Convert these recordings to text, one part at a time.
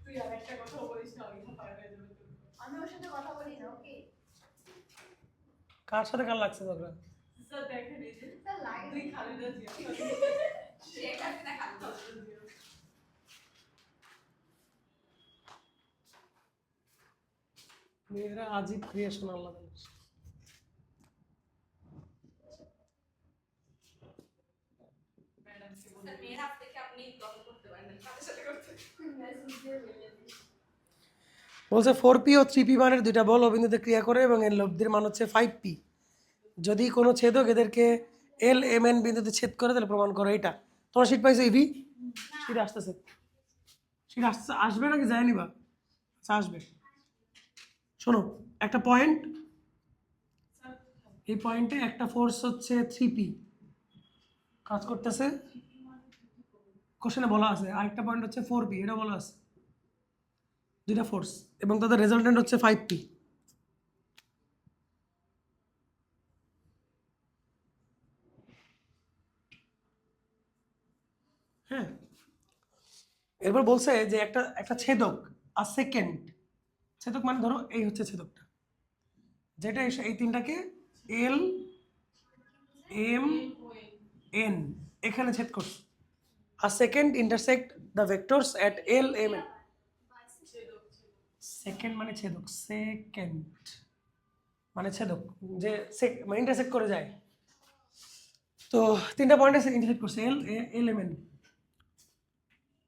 তুই আর একটা কথা বলিস না, ওই ফায়ার হয়ে যাবে। আমি ওর সাথে কথা বলি না, ওকে? কার সাথে কার লাগছে তোরা? স্যার দেখেন এই যে স্যার লাগে দুই খালিদা জিয়া শেখ হাসিনা খালিদা জিয়া। মেয়েরা আজীব ক্রিয়েশন আল্লাহ জানে। ম্যাডাম কি বলেন? স্যার মেয়েরা থেকে আপনি কথা করতে পারেন না, তাদের সাথে করতে মেসেজ দিয়ে বলে দিই। বলছে 4p ও 3p মানের দুইটা বল ও বিন্দুতে ক্রিয়া করে এবং এর লব্ধির মান হচ্ছে 5p। যদি কোনো ছেদক এদেরকে এল এম এন বিন্দুতে ছেদ করে তাহলে প্রমাণ করো এটা। তোমরা শীট পাইছো ইভি? শীট আসতেছে, শীট আসবে নাকি যায়নি বা? আচ্ছা আসবে। শোনো, একটা পয়েন্ট, এই পয়েন্টে একটা ফোর্স হচ্ছে 3p কাজ করতেছে, কোশ্চেনে বলা আছে। আরেকটা পয়েন্ট হচ্ছে 4p, এটা বলা আছে। দুইটা ফোর্স এবং তাদের রেজাল্টেন্ট হচ্ছে 5p। হ্যাঁ, এরপর বলছে যে একটা একটা ছেদক আর সেকেন্ড ছেদক মানে ধরো এই হচ্ছে ছেদকটা, যেটা এই তিনটাকে এল এম এন এখানে ছেদ করছে। আর second intersect the vectors at L M N. Second মানে ছেদক, সেকেন্ড মানে ছেদক, যে মানে ইন্টারসেক্ট করে যায়। তো তিনটা পয়েন্টে ইন্টারসেক্ট করছে এল এল এম এন।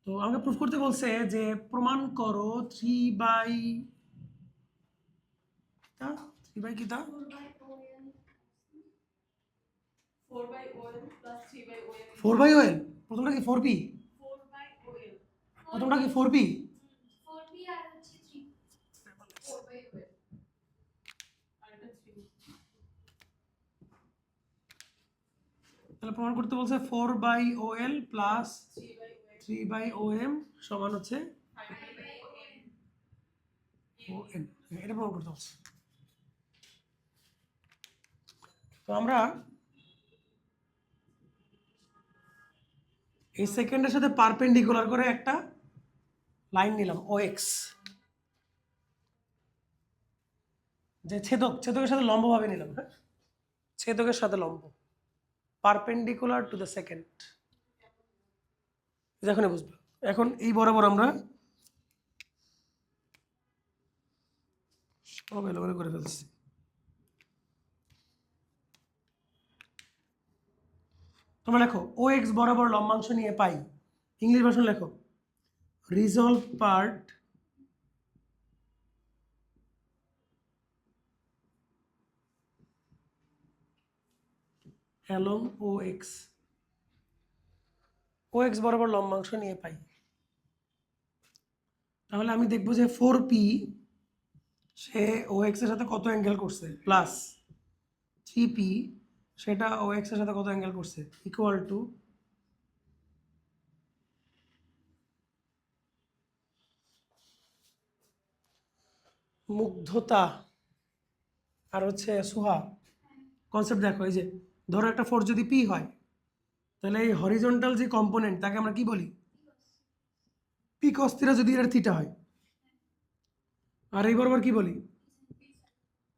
তো আমাকে প্রুফ করতে বলছে যে প্রমাণ করো 3/, কি তা 4/OL। প্রথমটা কি 4p? প্রথমটা কি 4p? তাহলে প্রমাণ করতে বলছে 4/OL প্লাস 3/OM সমান হচ্ছে ON। এটা প্রমাণ করতে বলছে। তো আমরা এই সেকেন্ডের সাথে পারপেন্ডিকুলার করে একটা লাইন নিলাম OX, যে ছেদকের সাথে লম্বভাবে নিলাম। হ্যাঁ, ছেদকের সাথে লম্ব, পারপেন্ডিকুলার টু দ্য সেকেন্ড। এখন বুঝবে। এখন এই বরাবর আমরা সব এলোমেলো করে ফেলছি। তোমরা লেখো OX বরাবর লম্বাংশ নিয়ে পাই। ইংলিশ ভার্সন লেখো, resolve part along OX। OX বরাবর লম্বাংশ নিয়ে পাই। তাহলে আমি দেখবো যে 4p সে OX এর সাথে কত অ্যাঙ্গেল করছে, প্লাস 3p সেটা OX এর সাথে কত অ্যাঙ্গেল করছে, ইকুয়াল টু মুগ্ধতা আর হচ্ছে সুহা। কনসেপ্ট দেখো, এই যে ধরো একটা ফোর্স যদি পি হয়, তাহলে এই হরিজন্টাল যে কম্পোনেন্ট তাকে আমরা কি বলি, পি কস থিটা, যদি এর থিটা হয়। আর এই বরাবর কি বলি,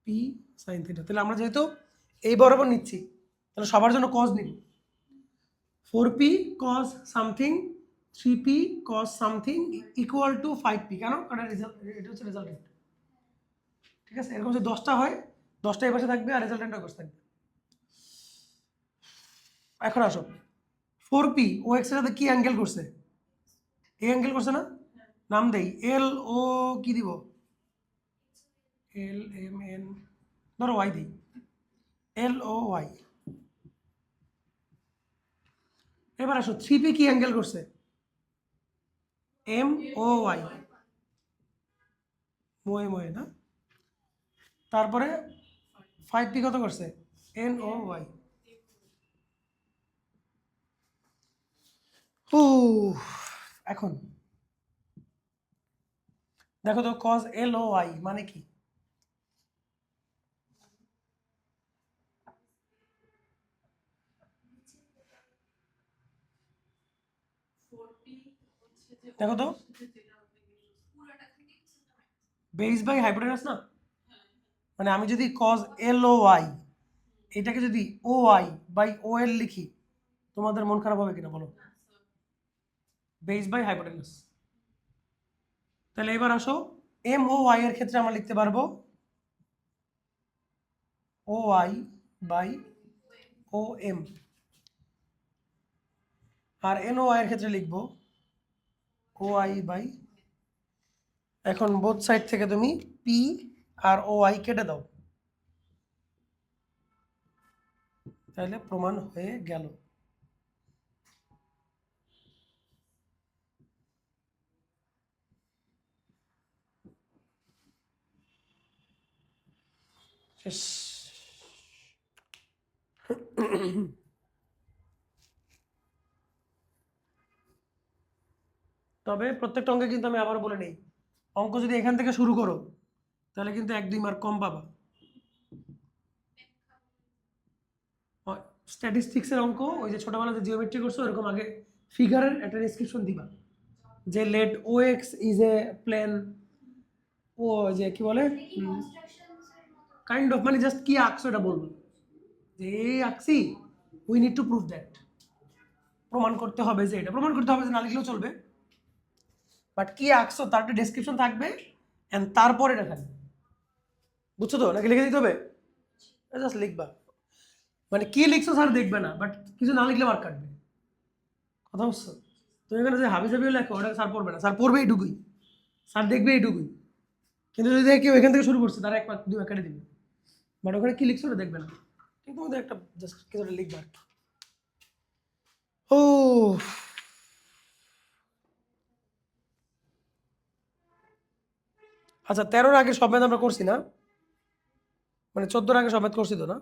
পি সাইন থিটা। তাহলে আমরা যেহেতু এই বরাবর নিচ্ছি, তাহলে সবার জন্য কজ নিব। 4p cos something 3p cos something equal to 5p। কেন? কারণ এটা হচ্ছে রেজাল্টেন্ট। ঠিক আছে, এরকম যদি 10টা হয়, 10টা এই পাশে থাকবে আর রেজাল্টেন্ট ওই পাশে থাকবে। এখন আসো, 4p OX এর সাথে কি অ্যাঙ্গেল করছে, এই অ্যাঙ্গেল করছে না? নাম দেই এল ও, কি দিব, এল এম এন, ধরো ওয়াই দিই, এল ও ওয়াই। এবার আসো 3p কি অ্যাঙ্গেল করছে, এম ও ওয়াই, মোয়ে মোয়ে না। তারপরে 5p কত করছে, এন ও ওয়াই। ও এখন দেখো তো cos এল ও ওয়াই মানে কি। দেখো তো, বেস বাই হাইপোটেনাস না, মানে আমি যদি কজ এল ও ওয়াই এটাকে যদি ও ওয়াই বাই ও এল লিখি, তোমাদের মন খারাপ হবে কিনা বলো? Base by hypotenuse. তাহলে এবার আসো, এম ও ওয়াই এর ক্ষেত্রে আমরা লিখতে পারবো O Y by O M, আর এন ও ওয়াই এর ক্ষেত্রে লিখবো ও আই বাই, এখন বোথ সাইড থেকে তুমি পি আর ও আই কেটে দাও, তাহলে প্রমাণ হয়ে গেল। শেষ। তবে প্রত্যেকটা অঙ্কে কিন্তু আমি আবারও বলে নেই, অঙ্ক যদি এখান থেকে শুরু করো তাহলে কিন্তু 1-2 মার্ক কম পাবা। স্ট্যাটিস্টিক্সের অঙ্ক ওই যে ছোটবেলাতে জিওমেট্রি করছো এরকম আগে ফিগারের একটা ডেসক্রিপশন দিবা, যে let O X is a plane, ও যে কি বলে কাইন্ড অফ, মানে জাস্ট কি আঁকছো এটা বলবো, যে এই আঁকছি, we need to prove that, প্রমাণ করতে হবে যে এটা, প্রমাণ করতে হবে যে না লিখলেও চলবে, বাট কি আঁকছো তার একটা ডেসক্রিপশন থাকবে এন্ড তারপর এটা থাকবে, বুঝছো তো? নাকি লিখে দিতে হবে? জাস্ট লিখবা, মানে কি লিখছো স্যার দেখবে না, বাট কিছু না লিখলে মার্ক কাটবে, কথা বুঝছো? তুমি এখানে যে হাবি জাবিও লেখো ওটা স্যার পড়বে না, স্যার পড়বে এইটুকুই, স্যার দেখবে এইটুকুই, কিন্তু যদি দেখে কেউ এখান থেকে শুরু করছে তারা 1 মার্ক 2 মার্ক কেটে দিবে, বাট ওখানে কি লিখছো ওটা দেখবে না, ঠিক তোমাদের একটা জাস্ট কিছুটা লিখবা আর কি। ও আচ্ছা, 13-র আগে সব ম্যাথ আমরা করছি না, মানে 14-র আগে সব ম্যাথ করছি তো না?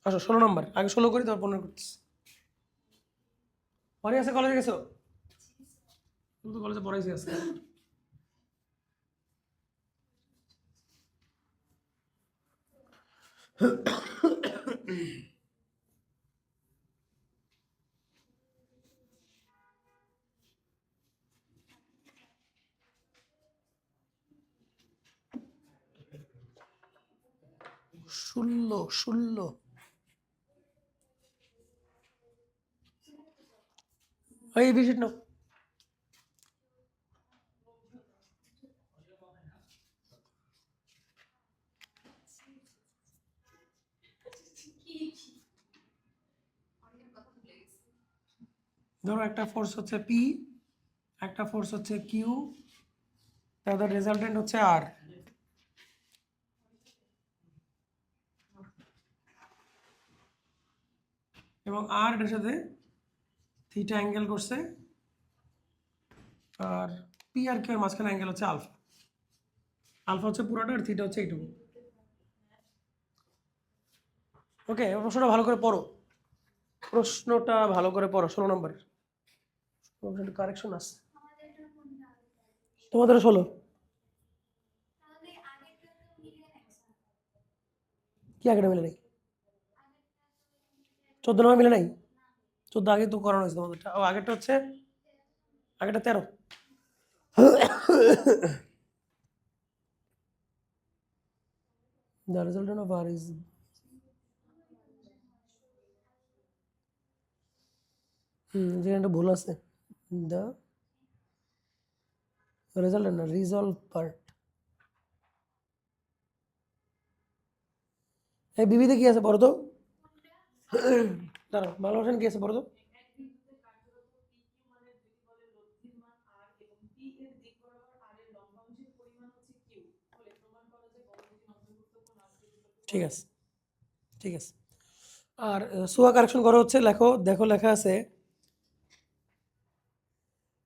আসো 16 নম্বর, আগে 16 করি তারপর 15 করতেছি। পরে আছে কলেজে গেছো? তুমি তো কলেজে পড়াইছি আছে। ষোলো এই বিশিট নাও। ধরো একটা ফোর্স হচ্ছে পি, একটা ফোর্স হচ্ছে কিউ, তাদের রেজাল্টেন্ট হচ্ছে আর, এবং আর এর সাথে থিটা অ্যাঙ্গেল করছে, আর পি আর কিউ এর মাঝখানে অ্যাঙ্গেল হচ্ছে আলফা, আলফা হচ্ছে পুরোটা আর থিটা হচ্ছে এইটুকু। ওকে, প্রশ্নটা ভালো করে পড়ো, প্রশ্নটা ভালো করে পড়ো, 16 নম্বরের কারেকশন আছে তোমাদের 16, কি আগেটা মিলে নাই? 14 নম্বর মিলে নাই? 14 আগে তো করানো হয়েছে তোমাদেরটা, ও আগেরটা হচ্ছে, আগেরটা 13। The resultant of R is যেখানে ভুল আছে, the resultant না resolve part, এই বিবিতে কি আছে পড়ো তো, দাঁড়াও ভালোবাসেন কি আছে পড়ো তো। ঠিক আছে, ঠিক আছে, আর সোয়া কারেকশন করা হচ্ছে, লেখো, দেখো লেখা আছে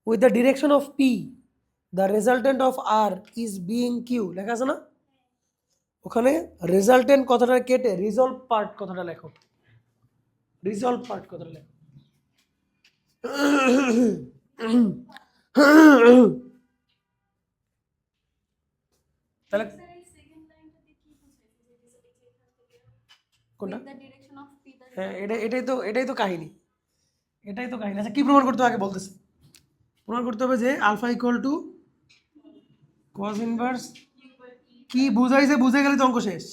with the direction of P the resultant of R is being Q, লেখা আছে না? ওখানে রেজাল্টেন্ট কথাটা কেটে রিজলভ পার্ট কথাটা লেখো, রিজলভ পার্ট কথাটা লেখো। তাহলে কোনটা? হ্যাঁ, এটাই তো কাহিনী, এটাই তো কাহিনী। আচ্ছা কি প্রমাণ করতে হবে আগে বলতেছে। প্রমাণ করতে হবে যে alpha equal to cos inverse কি বুঝাইছে, বুঝে গেলে তো অঙ্ক শেষ,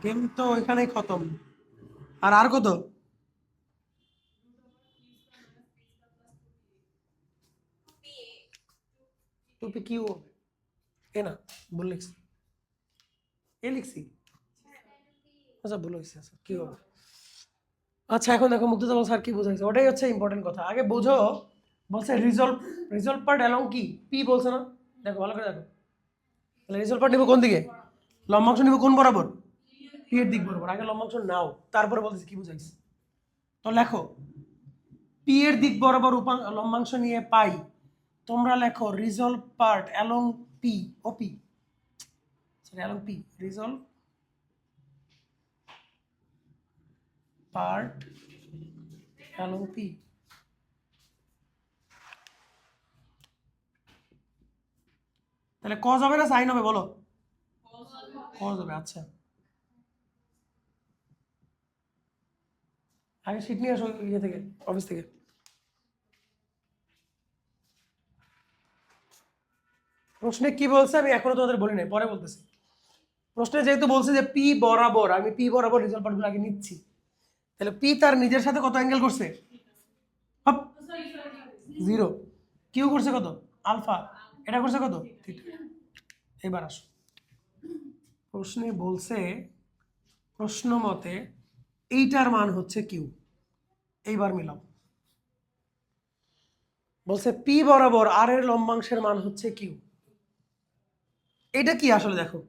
গেম তো ওইখানেই খতম। আর কত? টুপি কিউ এ না, ভুল লিখছি, এ লিখছি, আচ্ছা ভুল হয়েছে, আচ্ছা কি হবে। আচ্ছা এখন দেখো মুগ্ধতা বল স্যার কি বুঝাইছে, ওটাই হচ্ছে ইম্পর্টেন্ট কথা। আগে বোঝো, বলছে রিজলভ পার্ট অ্যালং কি পি বলছে না, দেখো ভালো করে দেখো, তাহলে রিজলভ পার্ট নিব কোন দিকে, লম্বাংশ নিব কোন বরাবর, পি এর দিক বরাবর। আগে লম্বাংশ নাও, তারপরে বলতেছি কি বুঝাইছে। তো লেখো পি এর দিক বরাবর লম্বাংশ নিয়ে পাই, তোমরা লেখো রিজলভ পার্ট অ্যালং পি, ও P sorry along P, resolve part along P. তাহলে কজ হবে না সাইন হবে বলো, কজ হবে। আচ্ছা আগে শিট নিয়ে আসো ইয়ে থেকে, অফিস থেকে। প্রশ্নে কি বলছে আমি এখনো তোমাদের বলি নাই, পরে বলতেছি। প্রশ্নে যেহেতু বলছে যে পি বরাবর, আমি পি বরাবর রিজলভ পার্টগুলো আগে নিচ্ছি, তাহলে পি তার নিজের সাথে কত অ্যাঙ্গেল করছে, হপ 0, কিউ করছে কত আলফা, এটা করছে কত থিটা। এবার আসো, প্রশ্নে বলছে প্রশ্ন মতে এইটার মান হচ্ছে কিউ, এইবার মিলাও। বলছে পি বরাবর আর এর লম্বাংশের মান হচ্ছে কিউ, এটা কি আসলে দেখো,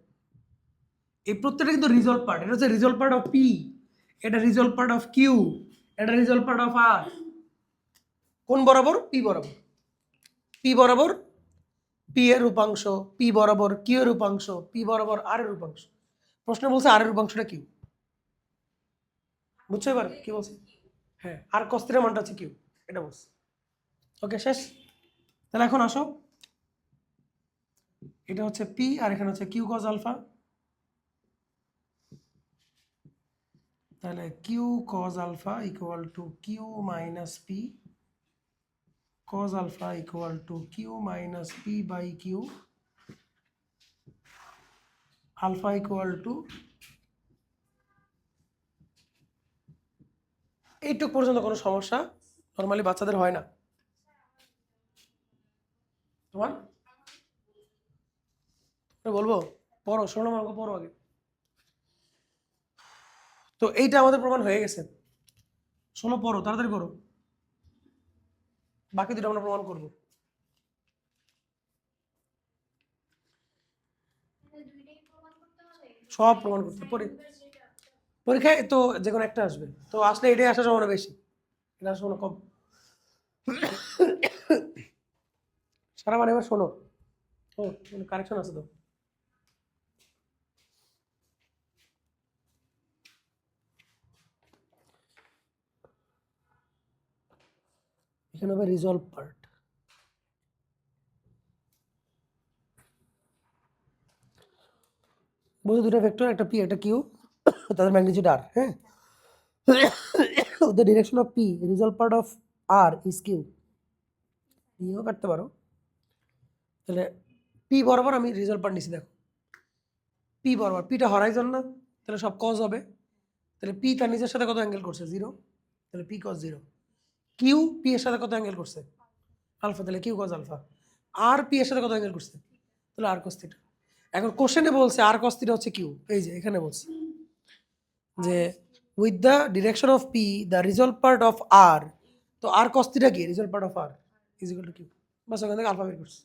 এই প্রত্যেকটা কিন্তু রিজলভ পার্ট, এটা হচ্ছে রিজলভ পার্ট অফ পি, এটা রিজলভ পার্ট অফ কিউ, এটা রিজলভ পার্ট অফ আর। কোন বরাবর, পি বরাবর, পি বরাবর পি এর উপাংশ, পি বরাবর কিউ এর উপাংশ, পি বরাবর আর এর উপাংশ। প্রশ্ন বলছে আর এর উপাংশটা কিউ, বুঝছো এবার কি বলছে, হ্যাঁ আর কস্তির মানটা হচ্ছে কিউ, এটা বলছে। ওকে শেষ। তাহলে এখন আসো, এটা হচ্ছে পি আর এখানে হচ্ছে কিউ কজ আলফা, তাহলে Q cos alpha equal to Q minus P cos alpha equal to q minus p by q, alpha equal to এইটুক পর্যন্ত কোনো সমস্যা নরমালি বাচ্চাদের হয় না। তোমার বলবো পড়ো, 16 নম্বর অঙ্ক পড়ো আগে। তো এইটা আমাদের প্রমাণ হয়ে গেছে, 16 পড়ো তাড়াতাড়ি পড়ো, বাকি দুটো আমরা প্রমাণ করবো। সব প্রমাণ করতে পরীক্ষায় তো যে কোনো একটা আসবে, তো আসলে এটাই আসার সম্ভাবনা বেশি, এটা আসার সম্ভাবনা কম। সারা মানে এবার শোনো, ও কারেকশন আছে তো, এখানে হবে রিজলভ পার্ট। বুঝো দুটো ভেক্টর, একটা পি একটা কিউ, তাদের ম্যাগনিটিউড আর, হ্যাঁ the direction of p result part of r is q, পিও কাটতে পারো। তাহলে পি বরাবর আমি রিজল্ট পার্ট নিছি, দেখো পি বরাবর, পিটা হরাইজন না, তাহলে সব কজ হবে, তাহলে পি তার নিজের সাথে কত অ্যাঙ্গেল করছে 0, তাহলে পি কজ 0, কিউ পি এর সাথে কত অ্যাঙ্গেল করছে আলফা, তাহলে কিউ কজ আলফা, আর পি এর সাথে কত অ্যাঙ্গেল করছে, তাহলে আর কস থিটা। এখন কোশ্চেনে বলছে আর কস থিটা হচ্ছে কিউ, এই যে এখানে বলছে যে with the direction of P the result part of R, তো আর কস থিটা কি result part of R is equal to Q, বাস ওখান থেকে আলফা বের করছে।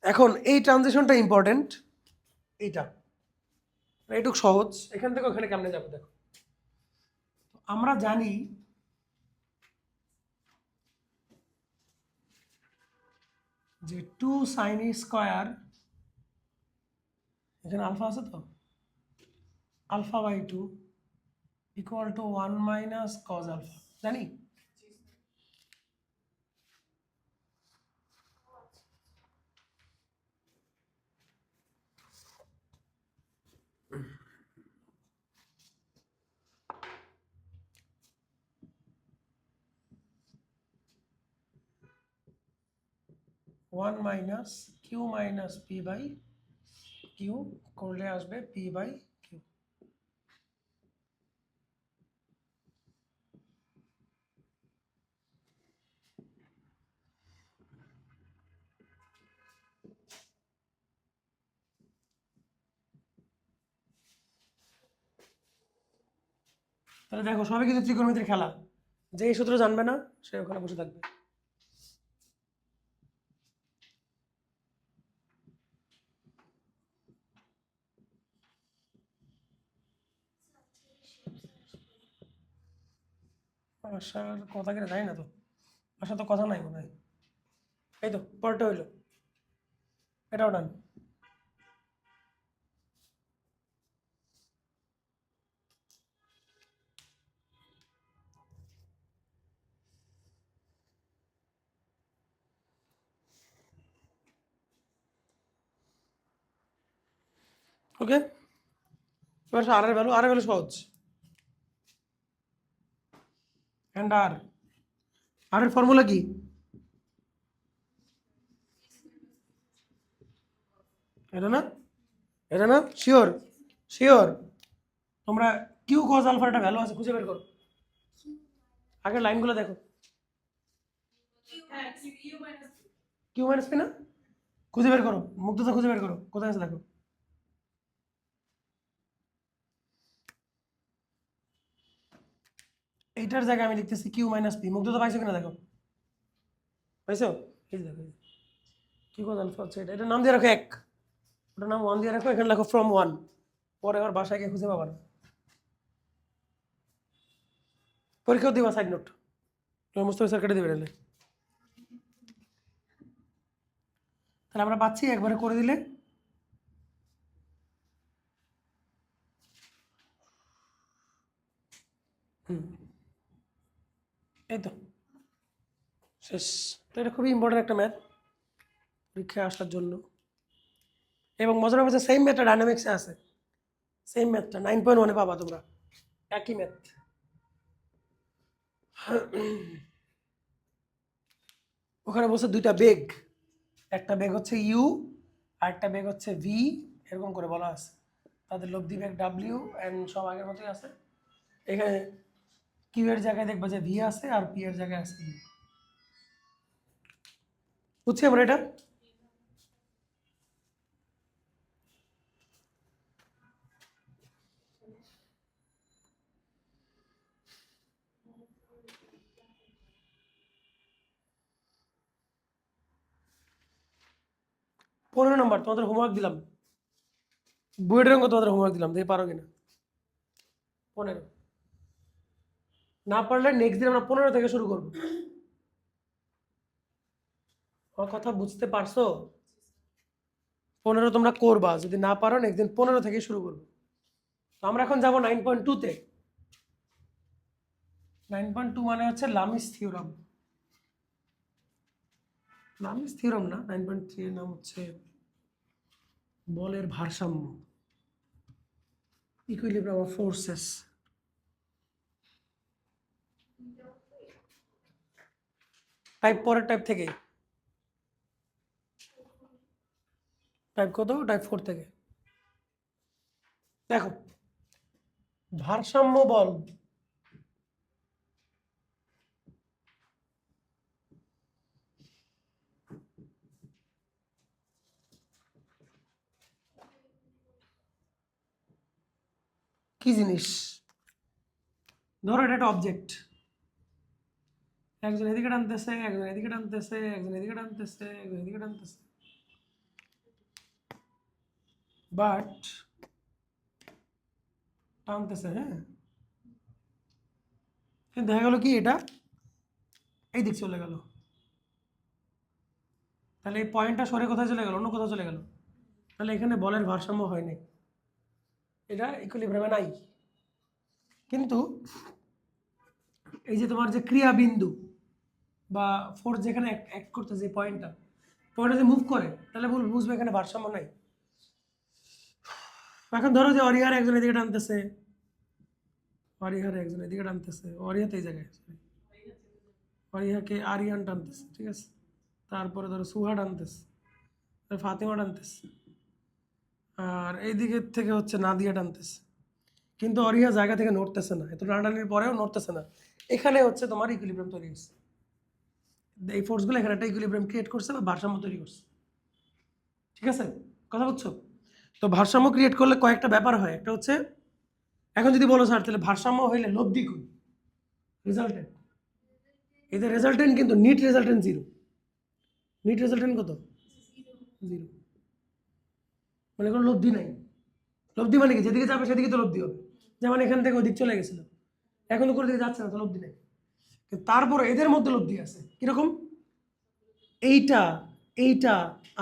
এখন এই ট্রানজিশনটা ইম্পর্টেন্ট, এইটা এইটুক সহজ, এখান থেকে ওখানে কেমনে যাবো দেখো, আমরা জানি যে 2 sin e স্কয়ার, এখানে আলফা আছে তো, alpha by 2 equal to 1 minus cos alpha, জানি। 1 minus Q minus P by Q করলে আসবে পি বাই কিউ। তাহলে দেখো সবই কিন্তু ত্রিকোণমিতির খেলা, যে এই সূত্র জানবে না সে ওখানে বসে থাকবে। আশার কথা কিনা জানি না তো, আশা তো কথা নাই মনে হয়। এই তো পরেরটা হইলো, এটাও ডান। ওকে, এবার আর এর ভ্যালু সহজ। অ্যান্ড আর এর ফর্মুলা কি? এটা না, এটা না, শিওর শিওর। তোমরা কিউ কজ আলফার একটা ভ্যালু আছে, খুঁজে বের করো। আগের লাইনগুলো দেখো, হ্যাঁ U minus Q minus P না, খুঁজে বের করো, মুগ্ধতা খুঁজে বের করো কোথায় আছে দেখো। এইটার জায়গায় আমি লিখতেছি কিউ মাইনাস পি, মুগ্ধতা পাইছো কিনা দেখো, পাইছো? এই যে দেখো, কিউ কজ আলফা হচ্ছে এটা, এটার নাম দিয়ে রাখো 1, ওটার নাম 1 দিয়ে রাখো, এখানে লেখো ফ্রম 1, পরে আবার বাসায় গিয়ে খুঁজে পাবা না। পরীক্ষাও দিবা সাইড নোট, মুস্তফা স্যার কেটে দেবে তাহলে। তাহলে আমরা পাচ্ছি একবারে করে দিলে এই তো শেষ। তো এটা খুবই ইম্পর্টেন্ট একটা ম্যাথ পরীক্ষায় আসার জন্য, এবং মজার ব্যাপার সেম ম্যাথটা ডাইনামিক্সে আছে, সেম ম্যাথটা 9.1-এ পাবা তোমরা, একই ম্যাথ। ওখানে বলছে দুইটা বেগ, একটা বেগ হচ্ছে ইউ আর একটা বেগ হচ্ছে ভি, এরকম করে বলা আছে। তাদের লব্ধি বেগ ডাব্লিউ এন্ড সব আগের মতোই আছে। এখানে কিউ এর জায়গায় দেখবা যে ভি আছে আর পি এর জায়গায় আছে ইউ। বুঝছি আমরা এটা? পনেরো নম্বর তোমাদের হোমওয়ার্ক দিলাম, বইয়ের অঙ্ক তোমাদের হোমওয়ার্ক দিলাম, দেখে পারো কিনা। 15 না পারলে নেক্সট দিন আমরা 15 থেকে শুরু করবো। আমার কথা বুঝতে পারছো? 15 তোমরা করবা, যদি না পারো নেক্সট দিন 15 থেকে শুরু করবো। তো আমরা এখন যাবো 9.2-তে। 9.2 মানে হচ্ছে লামিস থিওরাম। লামিস থিওরাম না, 9.3 এর নাম হচ্ছে বলের ভারসাম্য, ইকুইলিব্রিয়াম অফ ফোর্সেস। টাইপ পরের টাইপ থেকে, টাইপ কত? টাইপ 4 থেকে। দেখো ভারসাম্য বল কি জিনিস? ধরো এটা একটা অবজেক্ট, একজন এদিকে টানতেছে, একজন এদিকে টানতেছে, একজন এদিকে টানতেছে, একজন এদিকে টানতেছে, বাট টানতেছে, হ্যাঁ, কিন্তু দেখা গেল কি এটা এই দিক চলে গেল, তাহলে এই পয়েন্টটা সরে কোথায় চলে গেল? অন্য কোথাও চলে গেল, তাহলে এখানে বলের ভারসাম্য হয়নি, এটা ইকুইলিব্রিয়ামে নাই। কিন্তু এই যে তোমার যে ক্রিয়া বিন্দু বা ফোর্স যেখানে অ্যাক্ট করতেছে, এই পয়েন্টটা যদি মুভ করে তাহলে বুঝবে এখানে ভারসাম্য নাই। এখন ধরো যে অরিহার একজন এদিকে টানতেছে, অরিহার একজন এদিকে টানতেছে, অরিহাতে এই জায়গায় অরিহাকে আরিয়ান টানতেছে, ঠিক আছে, তারপরে ধরো সুহা টানতেছে, ফাতেমা টানতেছে, আর এই দিকের থেকে হচ্ছে নাদিয়া টানতেছে। কিন্তু অরিয়া জায়গা থেকে নড়তেছে না, এত টানাটানির পরেও নড়তেছে না। এখানে হচ্ছে তোমার ইকুইলিব্রিয়াম তৈরি হচ্ছে, এই ফোর্সগুলো এখানে একটা ইকুইলিব্রিয়াম ক্রিয়েট করছে বা ভারসাম্য তৈরি করছে। ঠিক আছে, কথা বুঝছো? তো ভারসাম্য ক্রিয়েট করলে কয়েকটা ব্যাপার হয়। একটা হচ্ছে, এখন যদি বলো স্যার তাহলে ভারসাম্য হইলে লব্ধি কই, রেজাল্টেন্ট, এদের রেজাল্টেন্ট কিন্তু net resultant zero. Net resultant কত? জিরো। মানে কোনো লব্ধি নাই। লব্ধি মানে কি, যেদিকে যাবে সেদিকে তো লব্ধি হবে। যেমন এখান থেকে ওদিক চলে গেছিল, এখন তো কোনো দিকে যাচ্ছে না, তো লব্ধি নাই। কিন্তু তারপরে এদের মধ্যে লব্ধি আছে। কিরকম? এইটা, এইটা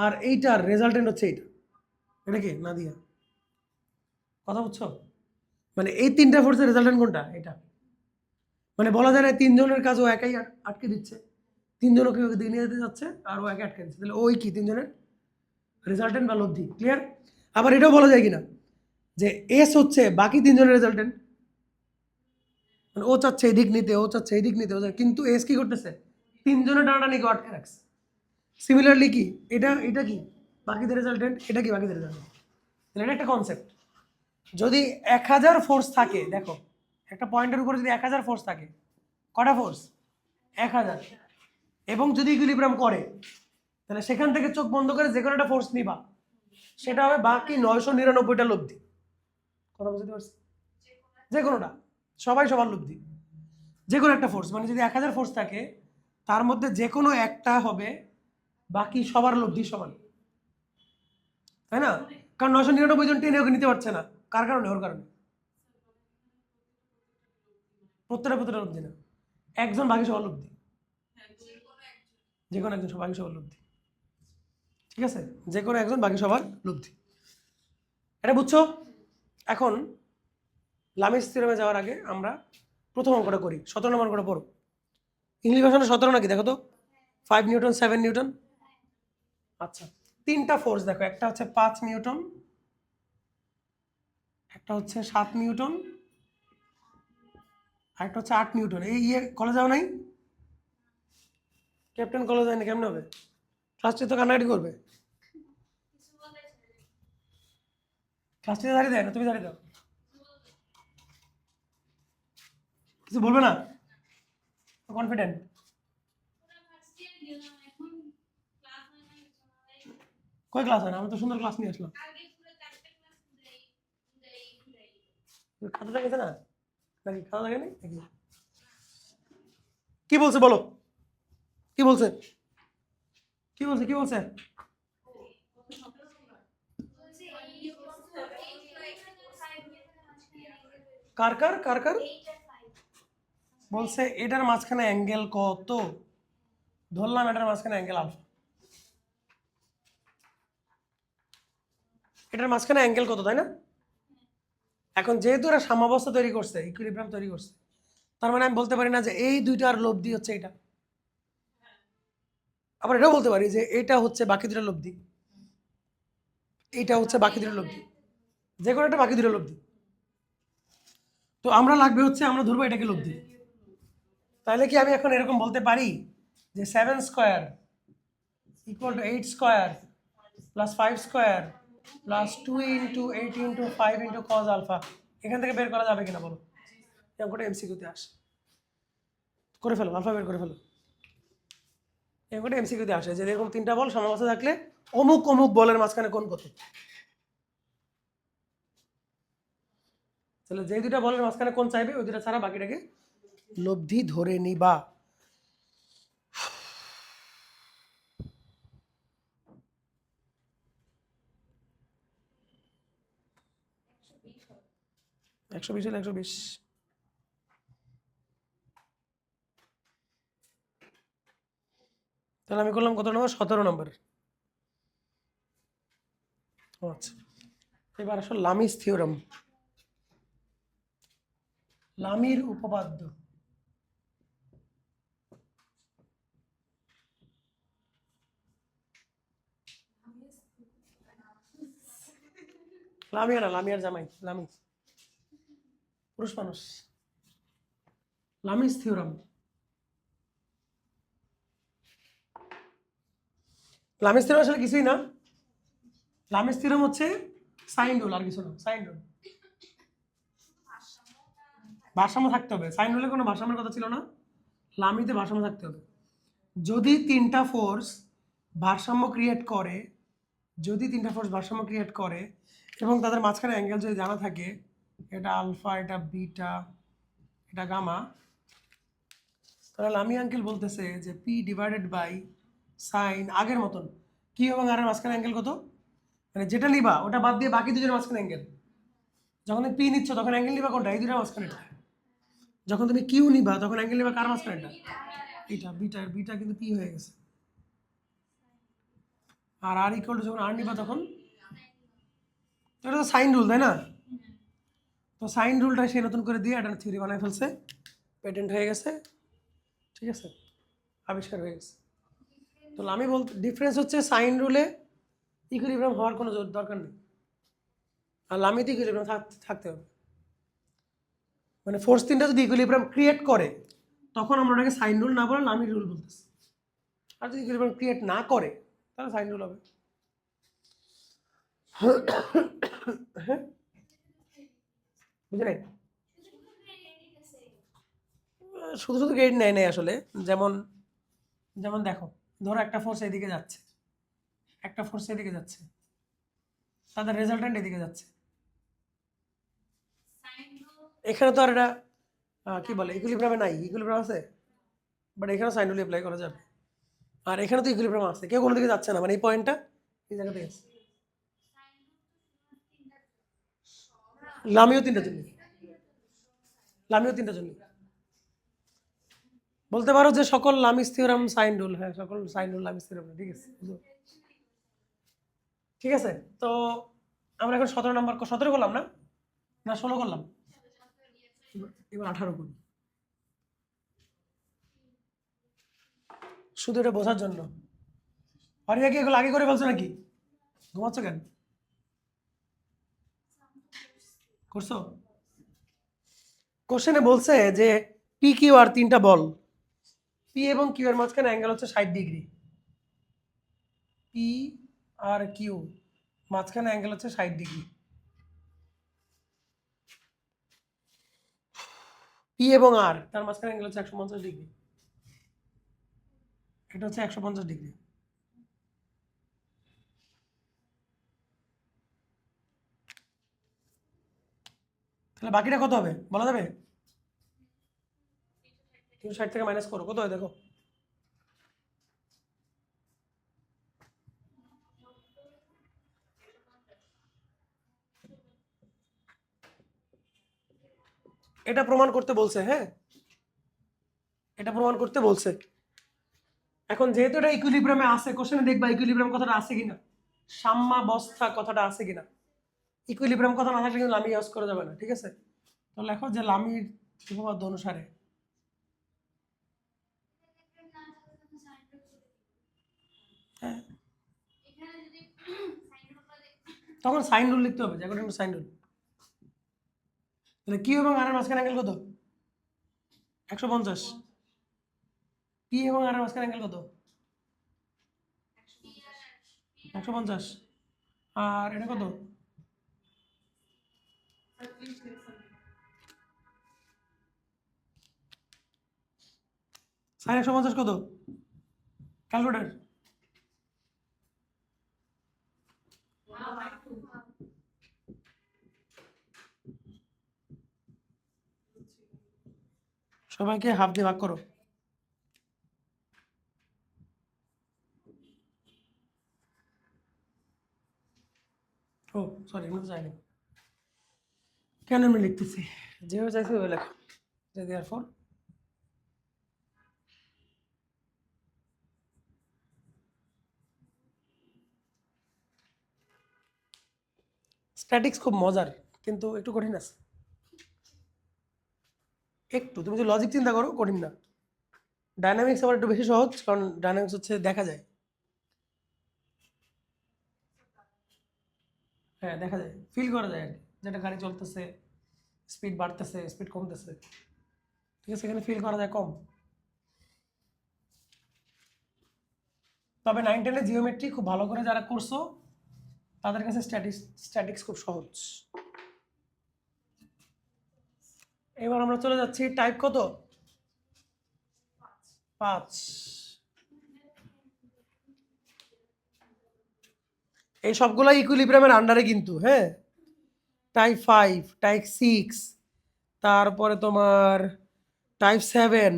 আর এইটার রেজাল্টেন্ট হচ্ছে এইটা। এটা কি নাদিয়া? কথা বুঝছো? মানে এই তিনটা ফোর্সের রেজাল্টেন্ট কোনটা? এটা। মানে বলা যায় না তিনজনের কাজ ও একাই আটকে দিচ্ছে, তিনজনকে ওকে দিকে নিয়ে যেতে যাচ্ছে আর ও একা আটকে দিচ্ছে, তাহলে ওই কি তিনজনের রেজাল্টেন্ট বা লব্ধি। ক্লিয়ার? আবার এটাও বলা যায় কিনা যে এস হচ্ছে বাকি তিনজনের রেজাল্টেন্ট, মানে ও চাচ্ছে এই দিক নিতে, ও চাচ্ছে এই দিক নিতে, কিন্তু এস কি করতেছে? তিনজনের টানাটানিকে আটকে রাখছে। সিমিলারলি কি এটা, এটা কি বাকিদের রেজাল্টেন্ট, এটা কি বাকিদের রেজাল্টেন্ট। তাহলে এটা একটা কনসেপ্ট। যদি 1000 ফোর্স থাকে, দেখো একটা পয়েন্টের উপরে যদি 1000 ফোর্স থাকে, কটা ফোর্স? 1000। এবং যদি ইকুইলিব্রিয়াম করে, তাহলে সেখান থেকে চোখ বন্ধ করে যে কোনো একটা ফোর্স নিবা, সেটা হবে বাকি 999টা লব্ধি। কথা বুঝতে পারছি? যে কোনোটা, সবাই সবার লব্ধি, যে কোনো একটা ফোর্স। মানে যদি 1000 ফোর্স থাকে, তার মধ্যে যে কোনো একটা হবে বাকি সবার লব্ধি সমান, তাই না? কারণ 999 জন টেনে ওকে নিতে পারছে না, কার কারণে? ওর কারণে। প্রত্যেকটা লব্ধি না, একজন বাকি সবার লব্ধি, যে কোনো একজন বাকি সবার লব্ধি। ঠিক আছে, যে কোনো একজন বাকি সবার লব্ধি, এটা বুঝছো? এখন লামিস থিওরেমে যাওয়ার আগে আমরা প্রথম অঙ্কটা করি। 17 নম্বর অঙ্কটা পড়ো। ইংলিশ ভাষণে 17 নাকি দেখো তো? 5 নিউটন, 7 নিউটন। আচ্ছা, তিনটা ফোর্স দেখো, একটা হচ্ছে 5 নিউটন, একটা হচ্ছে 7 নিউটন, আর একটা হচ্ছে 8 নিউটন। এই কলেজ যাও নাই? ক্যাপ্টেন কলেজ যায়নি, কেমন হবে? ক্লাস টিচার তো কান্নাকাটি করবে। ক্লাস টিচার দাঁড়িয়ে দেয় না, তুমি দাঁড়িয়ে দাও। কিছু বলবে না? কনফিডেন্ট? কয় ক্লাস হয় না? আমি তো সুন্দর ক্লাস নিয়ে আসলাম। খাতা দেখেছে না নাকি? খাতা দেখে নাকি? কি বলছে বলো, কি বলছে, কি বলছে, কি বলছে? কার কার কার কার বলছে? এটার মাঝখানে অ্যাঙ্গেল কত? ধরলাম এটার মাঝখানে অ্যাঙ্গেল আলফা। এটার মাঝখানে অ্যাঙ্গেল কত, তাই না? এখন যেহেতু এরা সাম্যাবস্থা তৈরি করছে, ইকুইলিব্রিয়াম তৈরি করছে, তার মানে আমি বলতে পারি না যে এই দুইটার লব্ধি হচ্ছে এটা। আবার এটাও বলতে পারি যে এটা হচ্ছে বাকি দুটোর লব্ধি, এইটা হচ্ছে বাকি দুটোর লব্ধি, যে কোনো একটা বাকি দুটোর লব্ধি। তো আমরা লাগবে হচ্ছে, আমরা ধরবো এটাকে লব্ধি। তাহলে কি আমি এখন এরকম বলতে পারি যে 7 square equal to 8 square plus 5 square plus 2 into 8 into 5 into cos alpha, এখান থেকে বের করা যাবে কিনা বলো? এই অঙ্কটা এমসিকিউতে আসে, করে ফেলো, আলফা বের করে ফেলো। এই অঙ্কটা এমসিকিউতে আসে যে এরকম তিনটা বল সমাবস্থা থাকলে অমুক অমুক বলের মাঝখানে কোন কত। তাহলে যে দুটা বলের মাঝখানে কোন চাইবে, ওই দুটা ছাড়া বাকিটাকে লব্ধি ধরে নিবা। একশো 20 হলে 120। তাহলে আমি করলাম কত নম্বর? 17 নম্বর। আচ্ছা, এবার আসলে লামিস থিওরাম, লামির উপপাদ্য। লামিয়া না, লামিয়ার জামাই লামি, পুরুষ মানুষ। লামিস থিওরাম, লামিস থিওরাম আসলে কিছুই না। লামিস থিওরাম হচ্ছে সাইন রুল, আর কিছু না। সাইন রুল, ভারসাম্য থাকতে হবে। সাইন রুলে কোনো ভারসাম্যের কথা ছিল না, লামিতে ভারসাম্য থাকতে হবে। যদি তিনটা ফোর্স ভারসাম্য ক্রিয়েট করে, যদি তিনটা ফোর্স ভারসাম্য ক্রিয়েট করে এবং তাদের মাঝখানে অ্যাঙ্গেল যদি জানা থাকে, এটা আলফা, এটা বিটা, এটা গামা, তাহলে লামি আঙ্কেল বলতেছে যে পি ডিভাইডেড বাই সাইন, আগের মতন কি এবং আর এর মাঝখানে অ্যাঙ্গেল কত, মানে যেটা নিবা ওটা বাদ দিয়ে বাকি দুজনের মাঝখানে অ্যাঙ্গেল। যখন তুমি পি নিচ্ছ তখন অ্যাঙ্গেল নিবা কোনটা, এই দুটার মাঝখানে। যখন তুমি কিউ নিবা তখন অ্যাঙ্গেল নিবা কার মাঝখানে, এটা বিটা, বিটা কিন্তু পি হয়ে গেছে। আর আর ইকুয়াল টু যখন আর নিবা তখন, এটা তো সাইন রুল তাই না? তো সাইন রুলটা সে নতুন করে দিয়ে একটা থিওরি বানায় ফেলছে, পেটেন্ট হয়ে গেছে, ঠিক আছে, আবিষ্কার হয়ে গেছে। তো আমি বলতে ডিফারেন্স হচ্ছে সাইন রুলে ইকুইলিব্রিয়াম হওয়ার কোনো দরকার নেই, আর লামিতে ইকুইলিব্রিয়াম থাকতে হবে। মানে ফোর্স তিনটা যদি ইকুইলিব্রিয়াম ক্রিয়েট করে তখন আমরা ওটাকে সাইন রুল না বলে লামির রুল বলতেছি। আর যদি ইকুইলিব্রিয়াম ক্রিয়েট না করে তাহলে সাইন রুল হবে। হ্যাঁ, বুঝে নাই? শুধু শুধু গ্রেড নেয় নেই আসলে। যেমন যেমন দেখো, ধরো একটা ফোর্স এদিকে যাচ্ছে, একটা ফোর্স এদিকে যাচ্ছে, তাদের রেজাল্টেন্ট এদিকে যাচ্ছে। এখানে তো আর এটা কি বলে ইকুইলিব্রিয়ামে নাই, ইকুইলিব্রিয়াম আছে, বাট এখানে সাইন রুল অ্যাপ্লাই করা যাবে। আর এখানে তো ইকুইলিব্রিয়াম আছে, কেউ কোনো দিকে যাচ্ছে না, মানে এই পয়েন্টটা এই জায়গাতে আছে। লামিও তিনটা জন্য, লামিও তিনটা জন্য বলতে পারো যে সকল লামিস থিওরাম সাইন রুল। হ্যাঁ, সকল সাইন রুল লামিস থিওরাম, ঠিক আছে। ঠিক আছে, তো আমরা এখন 17 নম্বর, 17 করলাম না, না 16 করলাম, এবার 18 করি, শুধু এটা বোঝার জন্য। হরিয়া কি এগুলো আগে করে বলছো নাকি? ঘুমাচ্ছ কেন? করছো? কোশ্চেনে বলছে যে পি কিউ আর তিনটা বল, পি এবং কিউ এর মাঝখানে অ্যাঙ্গেল হচ্ছে 60 ডিগ্রি। পি আর কিউ মাঝখানে অ্যাঙ্গেল হচ্ছে 60 ডিগ্রি। পি এবং আর তার মাঝখানে অ্যাঙ্গেল হচ্ছে 150 ডিগ্রি। এটা হচ্ছে 150 ডিগ্রি। তাহলে বাকিটা কত হবে বলা যাবে? 360 থেকে মাইনাস করো, কত হয় দেখো। এটা প্রমাণ করতে বলছে, হ্যাঁ, এটা প্রমাণ করতে বলছে। এখন যেহেতু এটা ইকুইলিব্রিয়ামে আছে, কোশ্চেনে দেখবা ইকুইলিব্রিয়াম কথাটা আছে কিনা, সাম্যাবস্থা কথাটা আছে কিনা। ইকুইলিব্রিয়াম কথা না থাকলে কিন্তু লামি ইউজ করা যাবে না, ঠিক আছে। তো লেখো যে লামির উপপাদ্য অনুসারে, হ্যাঁ, তখন সাইন রুল লিখতে হবে, যে কোনো সাইন রুল। তাহলে কিউ এবং আর এর মাঝখানে অ্যাঙ্গেল কত? 150। পি এবং আর এর মাঝখানে অ্যাঙ্গেল কত? 150। আর এটা কত? সাইন 150 কত? ক্যালকুলেটর। সবাইকে হাফ দিয়ে ভাগ করো। ও সরি, আমি তো চাইনি। কেন আমি লিখতেছি, যেভাবে চাইছি ওই লেখো, যে দেয়ারফর স্ট্যাটিক্স খুব মজার, কিন্তু একটু কঠিন আছে। একটু তুমি যদি লজিক চিন্তা করো কঠিন না। ডায়নামিক্স আবার একটু বেশি সহজ, কারণ ডায়নামিক্স হচ্ছে দেখা যায়। হ্যাঁ, দেখা যায়, ফিল করা যায় আর কি, যেটা গাড়ি চলতেছে, স্পিড বাড়তেছে, স্পিড কমতেছে, ঠিক আছে, এখানে ফিল করা যায় কম। তবে 9-10 জিওমেট্রি খুব ভালো করে যারা করছো তাদের কাছে স্ট্যাটিক্স খুব সহজ। এবার আমরা চলে যাচ্ছি টাইপ কত? 5। এই সবগুলো ইকুইলিব্রিয়ামের আন্ডারে কিন্তু, হ্যাঁ। টাইপ 5, টাইপ 6, তারপরে তোমার টাইপ 7,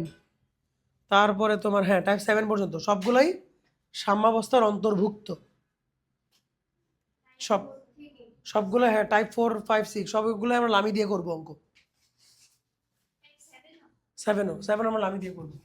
তারপরে তোমার হ্যাঁ টাইপ 7 পর্যন্ত সবগুলাই সাম্যাবস্থার অন্তর্ভুক্ত। সবগুলো হ্যাঁ টাইপ 4, 5, 6 সবগুলো আমরা লামি দিয়ে করবো অঙ্ক। 7 আমরা লামি দিয়ে করবো।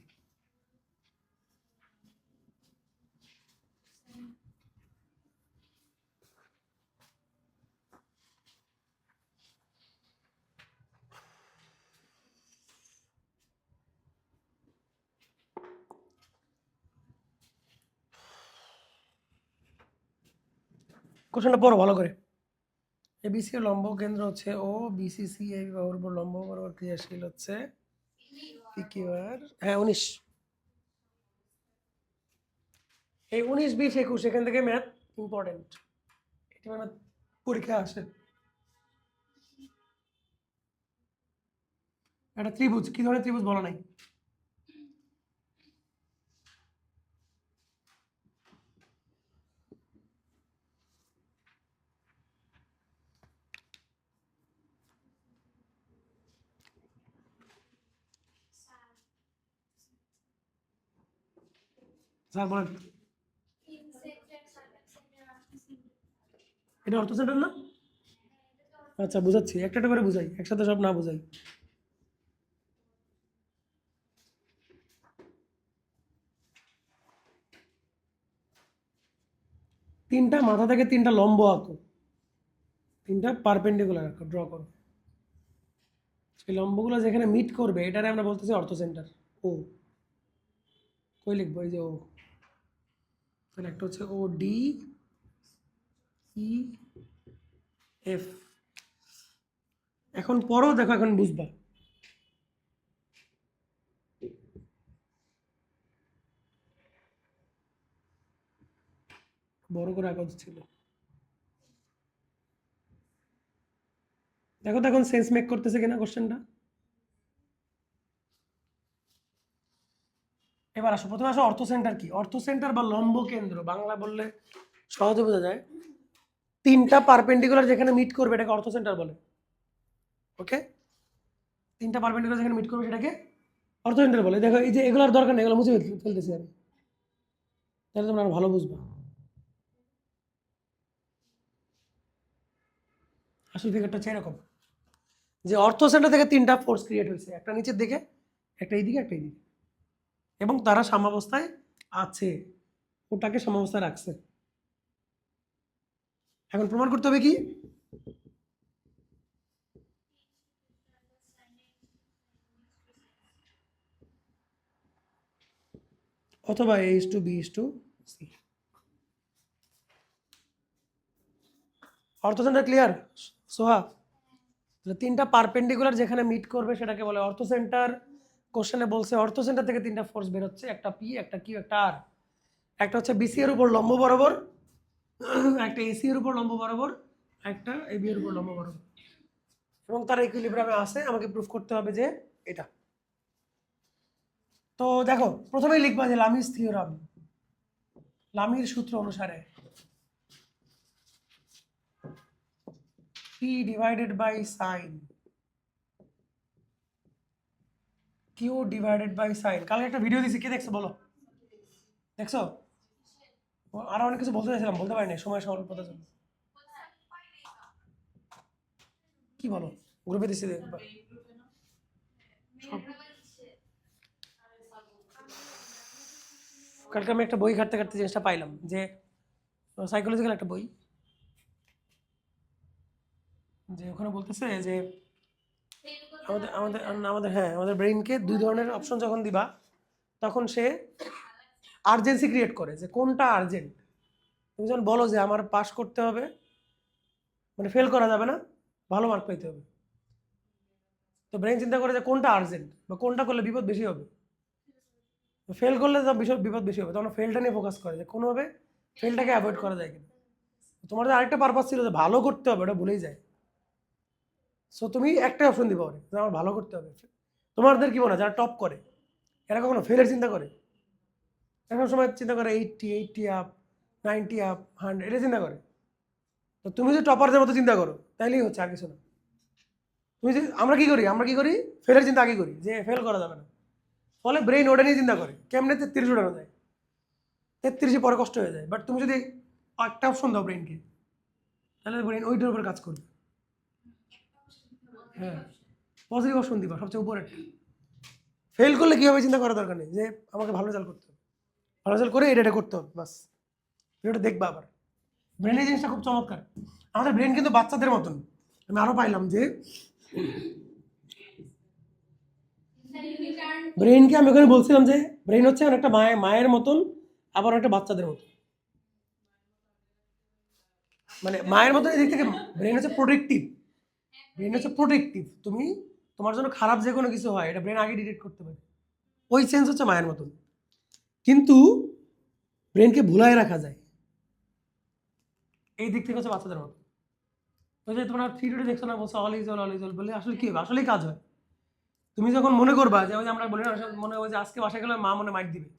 কোশ্চেনটা পড়ো ভালো করে। এবিসি লম্ব কেন্দ্র হচ্ছে ও, বিসিসি এই বাহুর উপর লম্ব বরাবর ক্রিয়াশীল হচ্ছে পিকিউআর। হ্যাঁ 19, এই 19, 20, 21 এখান থেকে ম্যাথ ইম্পর্টেন্ট, এটা ম্যাথ পরীক্ষা আসে। একটা ত্রিভুজ, কি ধরনের ত্রিভুজ বলা নাই। স্যার বলেন, এটা অর্থ সেন্টার না? আচ্ছা বুঝাচ্ছি, একটা একটা করে বুঝাই, একসাথে সব না বুঝাই। তিনটা মাথা থেকে তিনটা লম্ব আঁকো, তিনটা পারপেন্ডিকুলার আঁকো, ড্র করো। সেই লম্বগুলো যেখানে মিট করবে এটারে আমরা বলতেছি অর্থ সেন্টার। ও কই লিখবো? এই যে ও, তাহলে একটা হচ্ছে ও ডি ই এফ। এখন পরও দেখো, এখন বুঝবা। বড় করে আঁকা উচিত ছিল। দেখো তো এখন সেন্স মেক করতেছে কিনা কোশ্চেনটা। এবার আসো, প্রথমে আসো অর্থ সেন্টার কি। অর্থ সেন্টার বা লম্ব কেন্দ্র বাংলা বললে সহজে বোঝা যায়, তিনটা পারপেন্ডিকুলার যেখানে মিট করবে এটাকে অর্থ সেন্টার বলে। ওকে, তিনটা পারপেন্ডিকুলার যেখানে মিট করবে সেটাকে অর্থ সেন্টার বলে। দেখো এই যে এগুলোর দরকার নেই, এগুলো মুছে ফেলতেছি আমি, তাহলে তোমরা আরো ভালো বুঝবা। আসল ফিগারটা হচ্ছে এরকম, যে অর্থ সেন্টার থেকে তিনটা ফোর্স ক্রিয়েট হয়েছে, একটা নিচের দিকে, একটা এইদিকে, একটা এইদিকে, এবং তারা সাম্যাবস্থায় আছে, ওটাকে সাম্যাবস্থায় রাখছে। এখন প্রমাণ করতে হবে কি, অথবা A:B:C। অর্থ সেন্টার ক্লিয়ার সোহা? তিনটা পারপেন্ডিকুলার যেখানে মিট করবে সেটাকে বলে অর্থ সেন্টার। কোশ্চেনে বলছে অর্থ সেন্টার থেকে তিনটা ফোর্স বের হচ্ছে, একটা পি, একটা কিউ, একটা আর। একটা হচ্ছে বিসি এর উপর লম্ব বরাবর, একটা এসি এর উপর লম্ব বরাবর, একটা এবি এর উপর লম্ব বরাবর, এবং তার ইকুইলিব্রিয়ামে আছে। আমাকে প্রুফ করতে হবে যে এটা। তো দেখো প্রথমেই লিখবা যে লামিস থিওরাম, লামির সূত্র অনুসারে P divided by sine, Q divided by sine. কালকে একটা ভিডিও দিয়েছি, কে দেখছো বলো? দেখছো? আরো অনেক কিছু বলতে চাইছিলাম, বলতে পারিনি, সময় স্বল্পতার জন্য। কি বলো? গ্রুপে দিচ্ছি দেখবা। কালকে আমি একটা বই ঘাটতে ঘাটতে জিনিসটা পাইলাম, যে সাইকোলজিক্যাল একটা বই, যে ওখানে বলতেছে যে আমাদের আমাদের আমাদের হ্যাঁ আমাদের ব্রেইনকে দুই ধরনের অপশন যখন দিবা, তখন সে আর্জেন্সি ক্রিয়েট করে, যে কোনটা আর্জেন্ট। তুমি যখন বলো যে আমার পাস করতে হবে, মানে ফেল করা যাবে না, ভালো মার্ক পাইতে হবে, তো ব্রেন চিন্তা করে যে কোনটা আর্জেন্ট বা কোনটা করলে বিপদ বেশি হবে। ফেল করলে তো বিপদ বেশি হবে, তখন ফেলটা নিয়ে ফোকাস করে যে কোনোভাবে ফেলটাকে অ্যাভয়েড করা যায় কিনা। তোমাদের আরেকটা পারপাস ছিল যে ভালো করতে হবে, ওটা ভুলেই যায়। সো তুমি একটা অপশন দিবা ওরে যে আমার ভালো করতে হবে। তোমাদের কি মনে হয় যারা টপ করে এরা কখনো ফেলের চিন্তা করে? এখন সময় চিন্তা করে 80 আপ, 90 আপ, 100 এটা চিন্তা করে। তো তুমি যদি টপারদের মতো চিন্তা করো তাইলেই হচ্ছে, আর কিছু না। তুমি যে আমরা কি করি ফেলের চিন্তা আগে করি যে ফেল করা যাবে না, ফলে ব্রেন ওটা নিয়ে চিন্তা করে কেমনে 33 উঠানো যায়, 33 পরে কষ্ট হয়ে যায়। বাট তুমি যদি একটা অপশন দাও ব্রেনকে, তাহলে ব্রেন ওইটার উপর কাজ করবে। হ্যাঁ, পজিটিভ অপশন দিবা সবচেয়ে উপরে। ফেল করলে কীভাবে চিন্তা করার দরকার নেই যে আমাকে ভালো রেজাল্ট করতে হবে, ভালো রেজাল্ট করে এটা করতে হবে, বাস ভিডিওটা দেখবা। আবার ব্রেনের জিনিসটা খুব চমৎকার। আমাদের ব্রেন কিন্তু বাচ্চাদের মতন। আমি আরও পাইলাম যে ব্রেনকে আমি ওখানে বলছিলাম যে ব্রেন হচ্ছে অনেকটা মায়ের মতন, আবার একটা বাচ্চাদের মতন। মানে মায়ের মতন এই দিক থেকে ব্রেন হচ্ছে প্রোটেক্টিভ। ব্রেন হচ্ছে প্রোটেক্টিভ, তুমি তোমার জন্য খারাপ যে কোনো কিছু হয় এটা ব্রেন আগে ডিটেক্ট করতে পারে, ওই সেন্স হচ্ছে মায়ের মতন। কিন্তু ব্রেনকে ভুলায় রাখা যায়, এই দিক থেকে হচ্ছে বাচ্চাদের মতো। ওই যে তোমরা থিওরি দেখছো না, বলছো অল ইজ অল বলে, আসলে কি হবে, আসলেই কাজ হয়। তুমি যখন মনে করবা যে ওই যে আমরা বলি না, মনে হয় যে আজকে বাসায় গেলে মা মনে মাইট দিবে,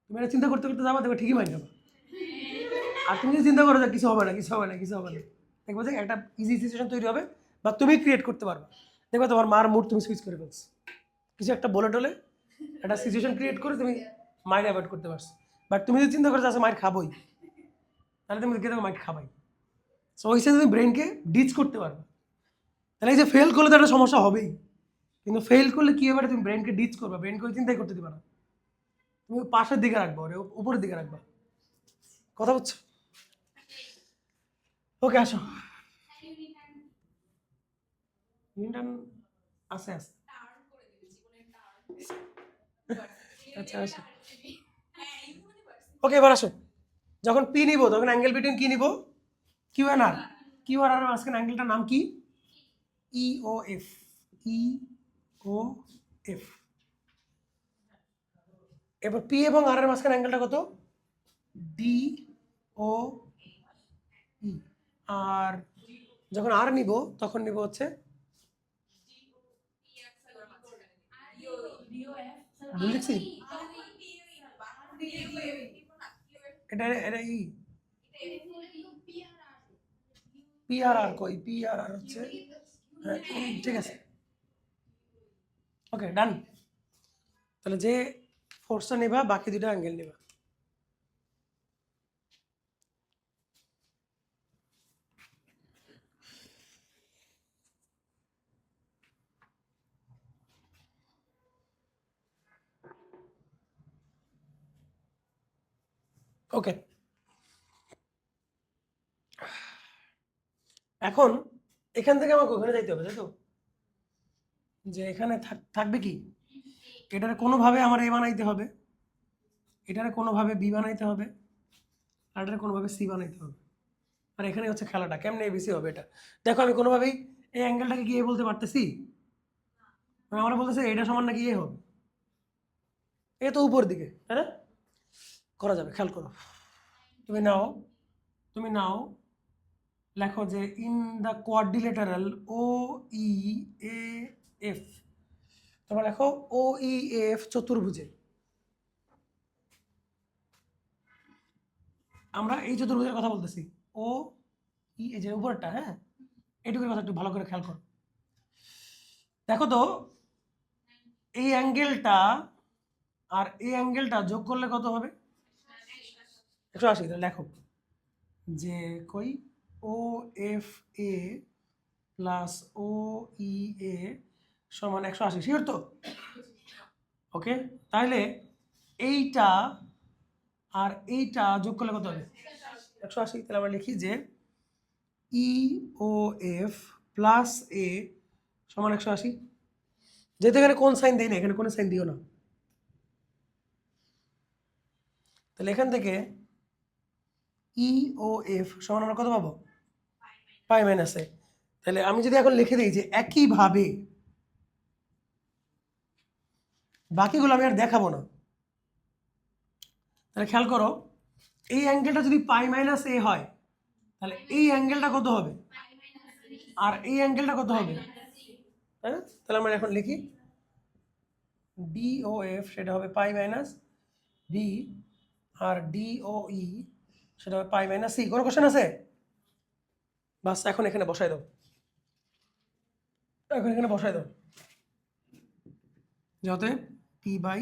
তুমি এটা চিন্তা করতে করতে যাবা, দেখো ঠিকই মাইট দেবা। আর তুমি যদি চিন্তা করো যে কিছু হবে না, দেখবো যে একটা ইজি সিচুয়েশন তৈরি হবে, বা তুমি ক্রিয়েট করতে পারবে। দেখবে তোমার মার মুড তুমি সুইচ করে ফেলছো, কিছু একটা বলে টলে একটা সিচুয়েশন ক্রিয়েট করে তুমি মাইট অ্যাভয়েড করতে পারছো। বাট তুমি যদি চিন্তা করো যে মাইট খাবোই, তাহলে তুমি দেখে মাইট খাবাই। সো ওই হিসেবে তুমি ব্রেনকে ডিচ করতে পারবে। তাহলে এই যে ফেল করলে তো একটা সমস্যা হবেই, কিন্তু ফেল করলে কী হবে, তুমি ব্রেনকে ডিচ করবা, ব্রেনকে ওই চিন্তাই করতে দিবা না, তুমি পাশের দিকে রাখবা, ওরে উপরের দিকে রাখবা। কথা বুঝছো? ওকে, আসো। ইন্টার্ন আছে। আচ্ছা আসো। ওকে, এবার আসো। যখন পি নিব তখন অ্যাঙ্গেল বিটুইন কি নিব? কিউ আর আর। কিউ আর আর মাঝখানে অ্যাঙ্গেলটার নাম কি? ই ও এফ। ই ও এফ। এবার পি এবং আর এর মাঝখানে অ্যাঙ্গেলটা কত? ডি ও ই। আর যখন আর নিব তখন নিব হচ্ছে লিখছি এটা এটা ই। পি আর আর কই? পি আর আর হচ্ছে, হ্যাঁ ঠিক আছে, ওকে ডান। তাহলে যে ফোর্সটা নেবা বাকি দুটো অ্যাঙ্গেল নেবা। ওকে, এখন এখান থেকে আমাকে ওখানে যাইতে হবে, তাই তো? যে এখানে থাকবে কি, এটার কোনোভাবে আমার এ বানাইতে হবে, এটার কোনোভাবে বি বানাইতে হবে, আর এটার কোনোভাবে সি বানাইতে হবে। আর এখানে হচ্ছে খেলাটা, কেমনে এবিসি হবে এটা দেখো। আমি কোনোভাবেই এই অ্যাঙ্গেলটাকে কি এ বলতে পারতেছি? আমরা বলতেছি এটা সমান নাকি এ হবে, এ তো উপর দিকে, তাই না? করা যাবে, খেয়াল করো। তুমি নাও লেখো যে in the quadrilateral O E A F, তোমরা লেখো ও ই এফ চতুর্ভুজে, আমরা এই চতুর্ভুজের কথা বলতেছি। ও ই এই যে উপরটা, হ্যাঁ এটুকুর কথা একটু ভালো করে খেয়াল করো। দেখো তো এই অ্যাঙ্গেলটা আর এই অ্যাঙ্গেলটা যোগ করলে কত হবে? 180। তাহলে লেখো যে কই ও এফ এ প্লাস ও ই এ সমান 180, শিওর তো? ওকে, তাহলে এইটা আর এইটা যোগ করলে কত হবে? 180। তাহলে আমরা লিখি যে ই ও এফ প্লাস এ সমান 180। যেহেতু এখানে কোন সাইন দিই না, এখানে কোনো সাইন দিও না, তাহলে এখান থেকে ই ও এফ সমান আমরা কত পাবো? পাই মাইনাস এ। তাহলে আমি যদি এখন লিখে দিই যে একইভাবে, বাকিগুলো আমি আর দেখাবো না, তাহলে খেয়াল করো, এই অ্যাঙ্গেলটা যদি পাই মাইনাস এ হয় তাহলে এই অ্যাঙ্গেলটা কত হবে আর এই অ্যাঙ্গেলটা কত হবে, তাই না? তাহলে আমরা এখন লিখি ডিওএফ সেটা হবে পাই মাইনাস বি, আর ডিওই সেটা হবে পাই মাইনাস সি। কোনো কোশ্চেন আছে? বাস এখন এখানে বসাই দাও, এখন এখানে বসাই দাও, যাতে P by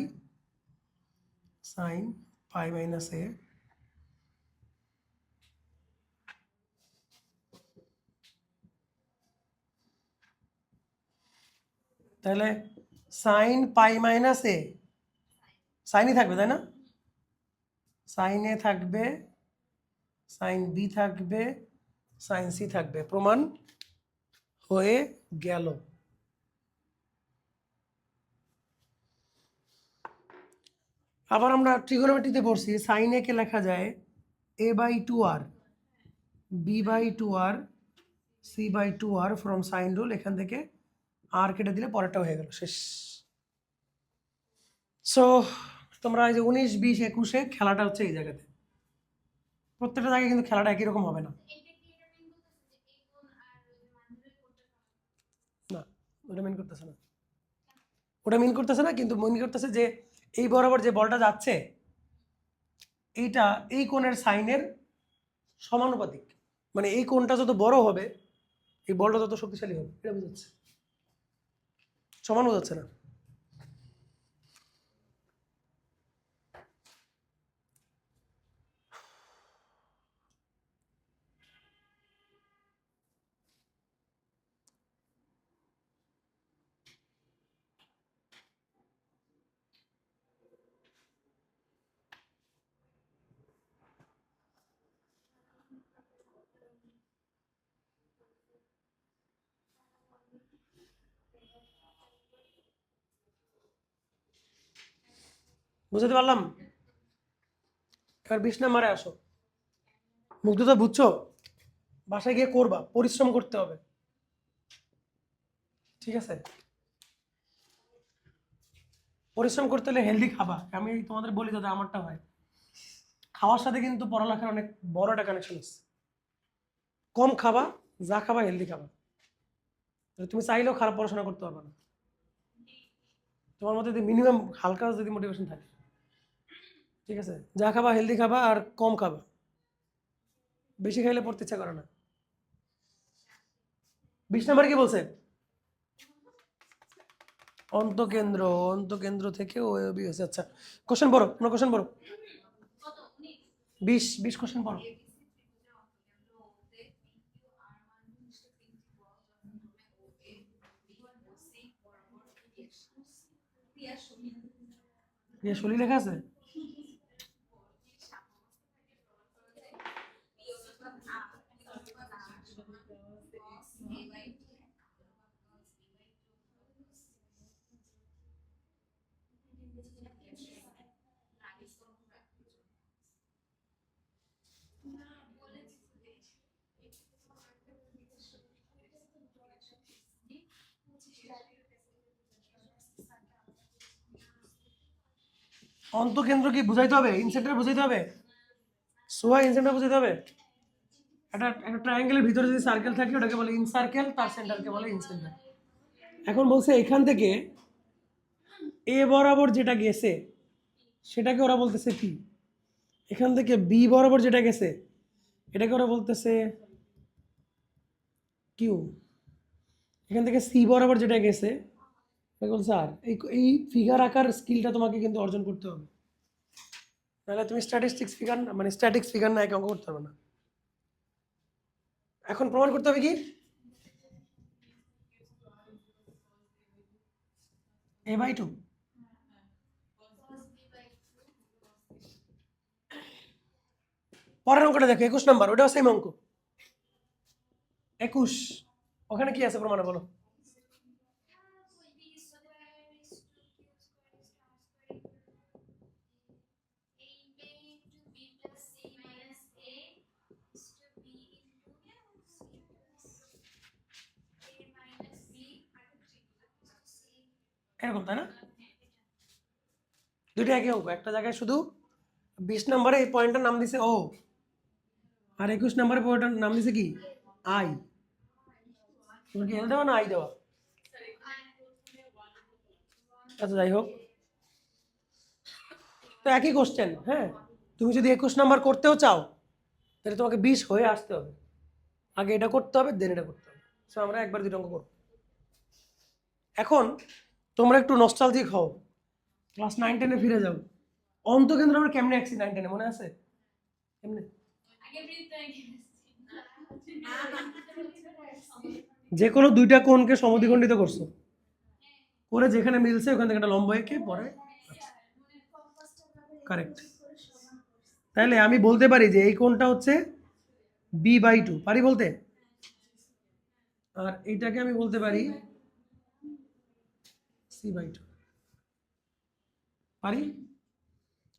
sine pi minus A তাহলে সাইন পাই মাইনাস এ সাইনই থাকবে, তাই না? সাইন এ থাকবে, সাইন বি থাকবে, সাইন সি থাকবে, প্রমাণ হয়ে গেল। আবার আমরা ট্রিগোনোমেট্রিতে পড়ছি সাইন এ কে লেখা যায় A by two R, B by two R, C by two R from sine rule. এখান থেকে আর কেটে দিলে পরেরটা হয়ে গেল, শেষ। সো তোমরা এই যে 19, 20, 21 খেলাটা হচ্ছে এই জায়গাতে, প্রত্যেকটা জায়গায় কিন্তু খেলাটা একই রকম হবে না। না, ওটা মিন করতেছে না, ওটা মিন করতেছে না, কিন্তু মিন করতেছে যে এই বরাবর যে বলটা যাচ্ছে এইটা এই কোণের সাইনের সমানুপাতিক, মানে এই কোণটা যত বড় হবে এই বলটা তত শক্তিশালী হবে, এটা বুঝাচ্ছে, সমান বোঝাচ্ছে না। বুঝতে পারলাম? এবার 20 নম্বরে আসো। মুগ্ধতা বুঝছো? বাসায় গিয়ে করবা, পরিশ্রম করতে হবে, ঠিক আছে? পরিশ্রম করতে হলে হেলদি খাবা। আমি তোমাদের বলি যাতে আমারটা হয়, খাওয়ার সাথে কিন্তু পড়ালেখার অনেক বড় একটা কানেকশন আছে। কম খাবা, যা খাবা হেলদি খাবা, তুমি চাইলেও খারাপ পড়াশোনা করতে পারবে না। তোমার মধ্যে যদি মিনিমাম হালকা যদি মোটিভেশন থাকে, ঠিক আছে? যা খাবা হেলদি খাবা আর কম খাবা, বেশি খাইলে পড়তে ইচ্ছা করে না। 20 নম্বরে কি বলছে? অন্তকেন্দ্র, অন্তকেন্দ্র থেকে ও বি হচ্ছে। আচ্ছা, কোশ্চেন পড়ো, তোমরা কোশ্চেন পড়ো। 20 কোশ্চেন পড়ো। শরীর লেখা আছে? অন্তকেন্দ্র কি বুঝাইতে হবে? ইনসেন্টার বুঝাইতে হবে? সোয়া ইনসেন্টার বুঝাইতে হবে? একটা ট্রায়াঙ্গেলের ভিতরে যদি সার্কেল থাকে ওটাকে বলে ইনসার্কেল, তার সেন্টারকে বলে ইনসেন্টার। এখন বলছে এখান থেকে এ বরাবর যেটা গেছে সেটাকে ওরা বলতেছে পি, এখান থেকে বি বরাবর যেটা গেছে এটাকে ওরা বলতেছে কিউ, এখান থেকে সি বরাবর যেটা গেছে বলছে আর। এই ফিগার আকার স্কিলটা তোমাকে কিন্তু অর্জন করতে হবে, নাহলে তুমি স্ট্যাটিস্টিক্স ফিগার মানে স্ট্যাটিক্স ফিগার না একে অঙ্ক করতে পারবে না। এখন প্রমাণ করতে হবে কি a বাই 2। পরের অঙ্কটা দেখো 21 নম্বর, ওটাও সেম অঙ্ক 21। ওখানে কি আছে প্রমাণে বলো? এরকম, তাই না? দুইটা একই অঙ্ক, একটা জায়গায় শুধু 20 নম্বরে এই পয়েন্টটার নাম দিছে ও, আর 21 নম্বরে পয়েন্টটার নাম দিছে কি আই। তুমি কি এল দেওয়া না আই দেওয়া? আচ্ছা যাই হোক, তো একই কোশ্চেন। হ্যাঁ, তুমি যদি 21 নাম্বার করতেও চাও তাহলে তোমাকে 20 হয়ে আসতে হবে, আগে এটা করতে হবে দেন এটা করতে হবে। সো আমরা একবার 2 অঙ্ক করব। এখন তোমরা একটু নস্টালজিক হও, ক্লাস 9-10-এ ফিরে যাও। অন্তকেন্দ্র আমরা কেমনে আঁকছি 9-10-এ মনে আছে? কেমনে? যে কোনো দুইটা কোণকে সমদ্বিখণ্ডিত করছো, করে যেখানে মিলছে ওখান থেকে একটা লম্ব এঁকে পরে কারেক্ট। তাহলে আমি বলতে পারি যে এই কোণটা হচ্ছে b/2, পারি বলতে? আর এইটাকে আমি বলতে পারি c/2, পারি?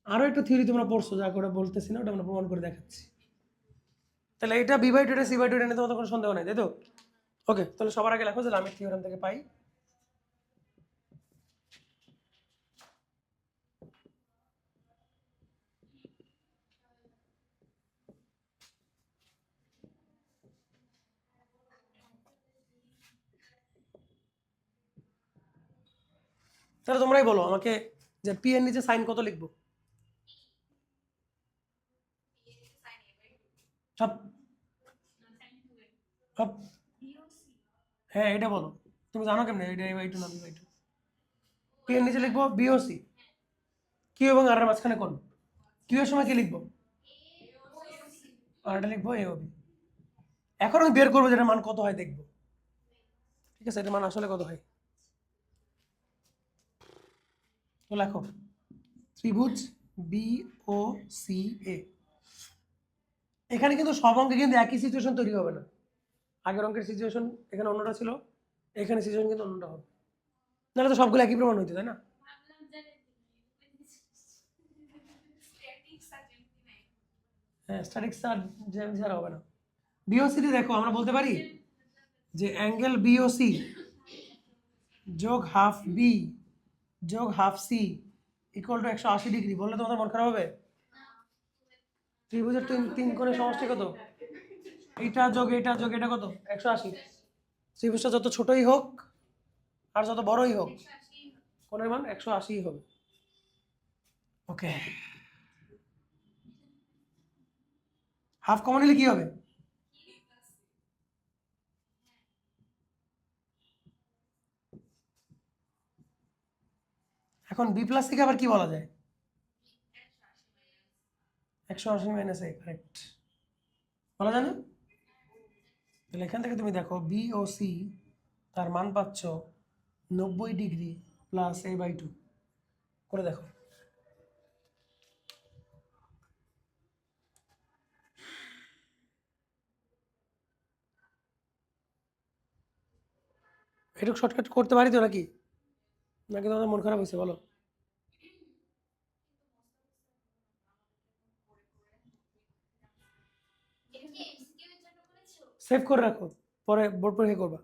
আরো একটা থিওরি তোমরা পড়ছো, যা করে বলতেছি না, ওটা আমরা প্রমাণ করে দেখাচ্ছি। তাহলে এটা b/2, এটা c/2, এটা নিয়ে তোমাদের কোনো সন্দেহ নাই, তাই তো? ওকে, তাহলে সবার আগে লেখো যে লামির থিওরেম থেকে পাই। তাহলে তোমরাই বলো আমাকে যে পি এর নিচে সাইন কত লিখবো? সব সব হ্যাঁ, এটা বলো, তুমি জানো কেমনে এটা a/2 না b/2? পি এর নিচে লিখবো বিওসি, কিউ এবং আর এর মাঝখানে কোণ। কিউ এর সময় কি লিখবো? আর এটা লিখবো এওবি। এখন আমি বের করবো যেটার মান কত হয় দেখবো, ঠিক আছে? এটার মান আসলে কত হয় তো লেখো, ত্রিভুজ BOCA। এখানে কিন্তু সব অঙ্কে কিন্তু একই সিচুয়েশন তৈরি হবে না। আগের অঙ্কের সিচুয়েশন এখানে অন্যটা ছিল, এখানে সিচুয়েশন কিন্তু অন্যটা হবে, নাহলে তো সবগুলো একই প্রমাণ হইতো, তাই না? হ্যাঁ, স্ট্যাটিক্স আর জ্যামিতি ছাড়া হবে না। BOC দেখো, আমরা বলতে পারি যে অ্যাঙ্গেল BOC যোগ হাফ বি যোগ half C equal to 180 degree. বললে তোমাদের মন খারাপ হবে? ত্রিভুজের তিন কোণের সমষ্টি কত? এটা যোগ এটা যোগ এটা কত? 180। ত্রিভুজটা যত ছোটই হোক আর যত বড়ই হোক, কোণের মান 180 হবে। ওকে, হাফ কমন নিলে কি হবে? এখন বি প্লাস থেকে আবার কি বলা যায়? 180 মাইনাস a, কারেক্ট, বলা যায় না? তাহলে এখান থেকে তুমি দেখো BOC তার মান পাচ্ছ 90 ডিগ্রি প্লাস a/2, করে দেখো। এটুকু শর্টকাট করতে পারি তো নাকি? নাকি তোমাদের মন খারাপ হয়েছে বলো? সেভ করে রাখো, পরে বোর্ড পরীক্ষা করবা।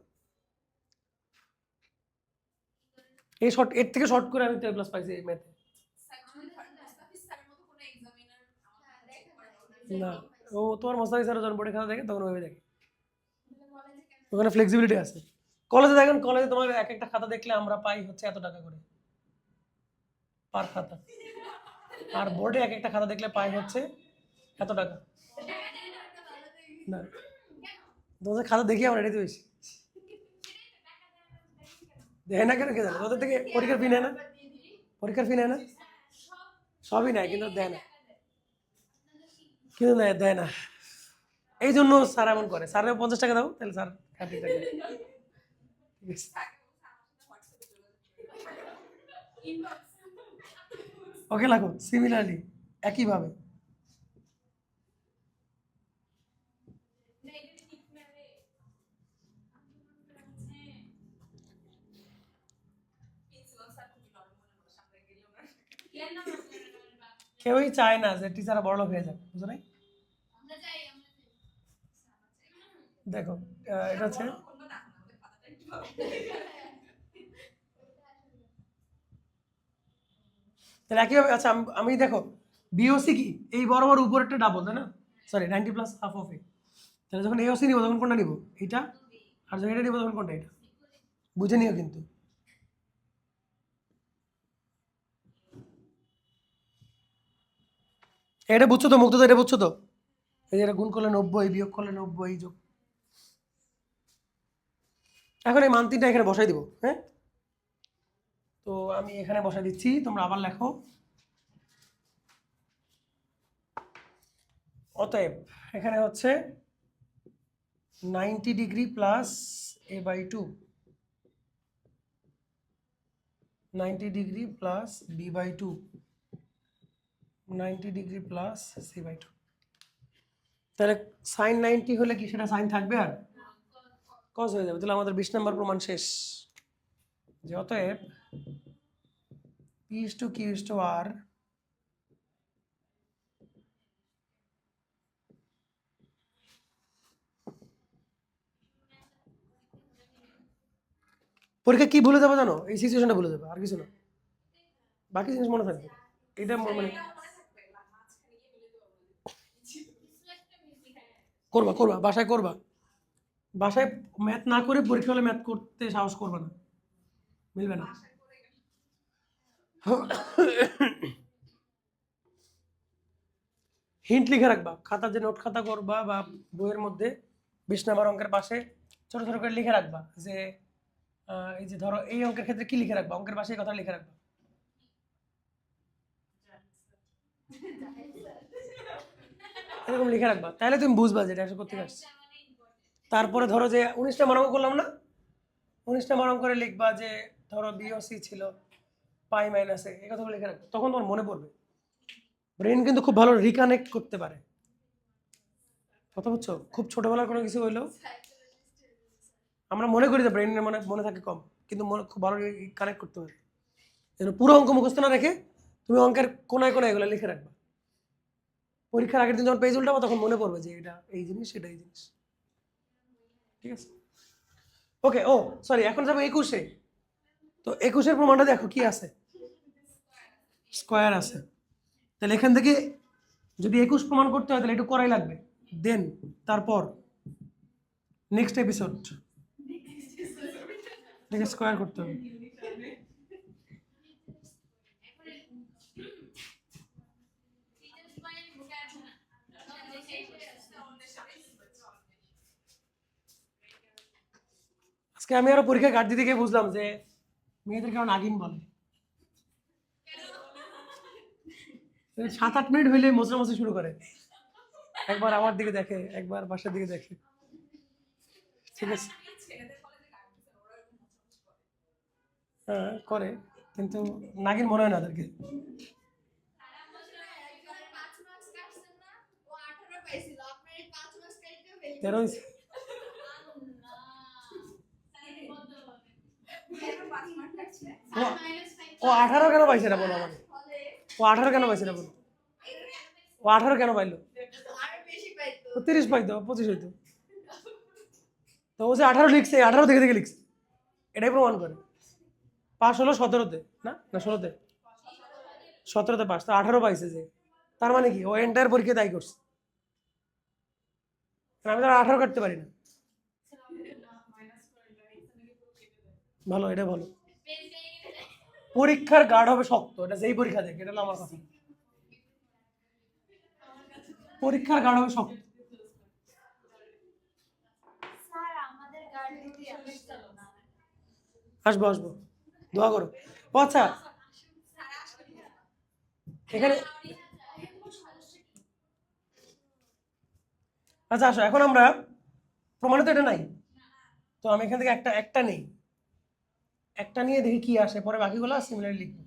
এই শর্ট, এর থেকে শর্ট করে আমি তো A+ পাইছি এই ম্যাথে। না, ও তোমার মোস্তাফিজ স্যার যখন বোর্ডে খাতা দেখে তখন ওইভাবে দেখে, ওখানে ফ্লেক্সিবিলিটি আছে। কলেজে দেখেন, কলেজে তোমার এক একটা খাতা দেখলে আমরা পাই হচ্ছে এত টাকা করে পার খাতা, আর বোর্ডে এক একটা খাতা দেখলে পাই হচ্ছে এত টাকা। না, তোমাদের খাতা দেখি আমরা এটাই তো বেশি দেয় না কেন, কে জানে? তোদের থেকে পরীক্ষার ফি নেয় না? পরীক্ষার ফি নেয় না? সবই নেয় কিন্তু দেয় না, কিন্তু দেয় না। এই জন্য স্যার এমন করে, স্যারের 50 টাকা দাও তাহলে স্যার হ্যাপি থাকে। ওকে, লাগো সিমিলারলি একইভাবে। কেউই চায় না যে টিচাররা বড়লোক হয়ে যাক, বুঝো নাই? দেখো এটা হচ্ছে তাহলে একইভাবে। আচ্ছা আমি দেখো বিওসি কি এই বরাবর উপরেরটা ডাবল, তাই না? সরি 90 প্লাস হাফ অফ এ। তাহলে যখন এওসি নিব তখন কোনটা নিব? এটা। আর যখন এটা নিব তখন কোনটা? এটা। বুঝে নিও কিন্তু। এটা বুঝছো তো মুক্ত, এটা বুঝছো তো? এই যে এটা গুণ করলে 90, বিয়োগ করলে 90, যোগ। এখন এই মান তিনটা এখানে বসাই দিব, হ্যাঁ? তো আমি এখানে বসাই দিচ্ছি, তোমরা আবার লেখো। অতএব এখানে হচ্ছে 90 degree plus a/2, 90 degree plus b/2, 90 degree plus c/2। তাহলে সাইন 90 হলে কি সেটা সাইন থাকবে আর কস হয়ে যাবে। তাহলে আমাদের 20 নম্বর প্রমাণ শেষ। যে অতএব p/q/r পরীক্ষা কি ভুলে যাবে জানো? এই সিচুয়েশনটা ভুলে যাবে, আর কিছু না, বাকি জিনিস মনে থাকবে। এটা মানে করবা করবা বাসায় করবা, বাসায় ম্যাথ না করে পরীক্ষা হলে ম্যাথ করতে সাহস করবা না, মিলবে না। হিন্ট লিখে রাখবা, খাতা যে নোট খাতা করবা বা বইয়ের মধ্যে 20 নম্বর অঙ্কের পাশে ছোট ছোট করে লিখে রাখবা যে এই যে ধরো এই অঙ্কের ক্ষেত্রে কি লিখে রাখবা, অঙ্কের পাশে এই কথা লিখে রাখবা। এরকম লিখে রাখবা, তাহলে তুমি বুঝবা যে এটা আসলে কোথেকে আসছে। তারপরে ধরো যে 19টা মান অঙ্ক করলাম না, 19টা মান অঙ্ক করে লিখবা যে ধরো বিওসি ছিল পাই মাইনাস এ, এই কথাগুলো লিখে রাখবা, তখন তোমার মনে পড়বে। ব্রেন কিন্তু খুব ভালো রিকানেক্ট করতে পারে, কথা বুঝছো? খুব ছোটবেলার কোনো কিছু হইলো আমরা মনে করি যে ব্রেনের মনে থাকে কম, কিন্তু মনে খুব ভালো কানেক্ট করতে পারে। যেন পুরো অঙ্ক মুখস্থ না রেখে তুমি অঙ্কের কোনায় কোনায় এগুলো লিখে রাখবা, পরীক্ষার আগের দিন যখন পেজ উল্টাবো তখন মনে পড়বে যে এটা এই জিনিস সেটা এই জিনিস। ঠিক আছে, ওকে। ও সরি, এখন যাবো 21-এ। তো 21-এর প্রমাণটা দেখো কি আছে, স্কোয়ার আছে। তাহলে এখান থেকে যদি 21 প্রমাণ করতে হয় তাহলে একটু করাই লাগবে। দেন তারপর নেক্সট এপিসোড দেখে স্কোয়ার করতে হবে। আজকে আমি আরো পরীক্ষা কাট দিতে গিয়ে বুঝলাম যে মেয়েদের কেমন নাগিন বলে। 7-8 মিনিট হইলে মোছামুছি শুরু করে, একবার আমার দিকে দেখে, একবার বাসার দিকে দেখে। ঠিক আছে, হ্যাঁ করে, কিন্তু নাগিন মনে হয় না তাদেরকে। তেরো হয়েছে। ও 18 কেন পাইছে এটা বলো আমাকে, ও 18 কেন পাইছে এটা বলো, ও 18 কেন পাইলো? ও 30 পাইতো, 25 হইতো। তো ও যে 18 লিখছে, 18 দেখে দেখে লিখছে, এটাই প্রমাণ করে। পাস হলো 17-তে, না না 16-তে, 17-তে পাস, তো 18 পাইছে যে, তার মানে কি ও এন্টায়ার পরীক্ষা তাই করছে। আমি তো 18 কাটতে পারি না। ভালো, এটা ভালো। পরীক্ষার গার্ড হবে শক্ত, এটা যেই পরীক্ষা দেখ, এটা হলো আমার কথা। পরীক্ষার গার্ড হবে শক্ত। আসবো আসবো, দোয়া করো। ও আচ্ছা, এখানে আচ্ছা আসো, এখন আমরা প্রমাণে তো এটা নাই, তো আমি এখান থেকে একটা একটা নেই, একটা নিয়ে দেখি কি আসে, পরে বাকিগুলো সিমিলারলি লিখবো।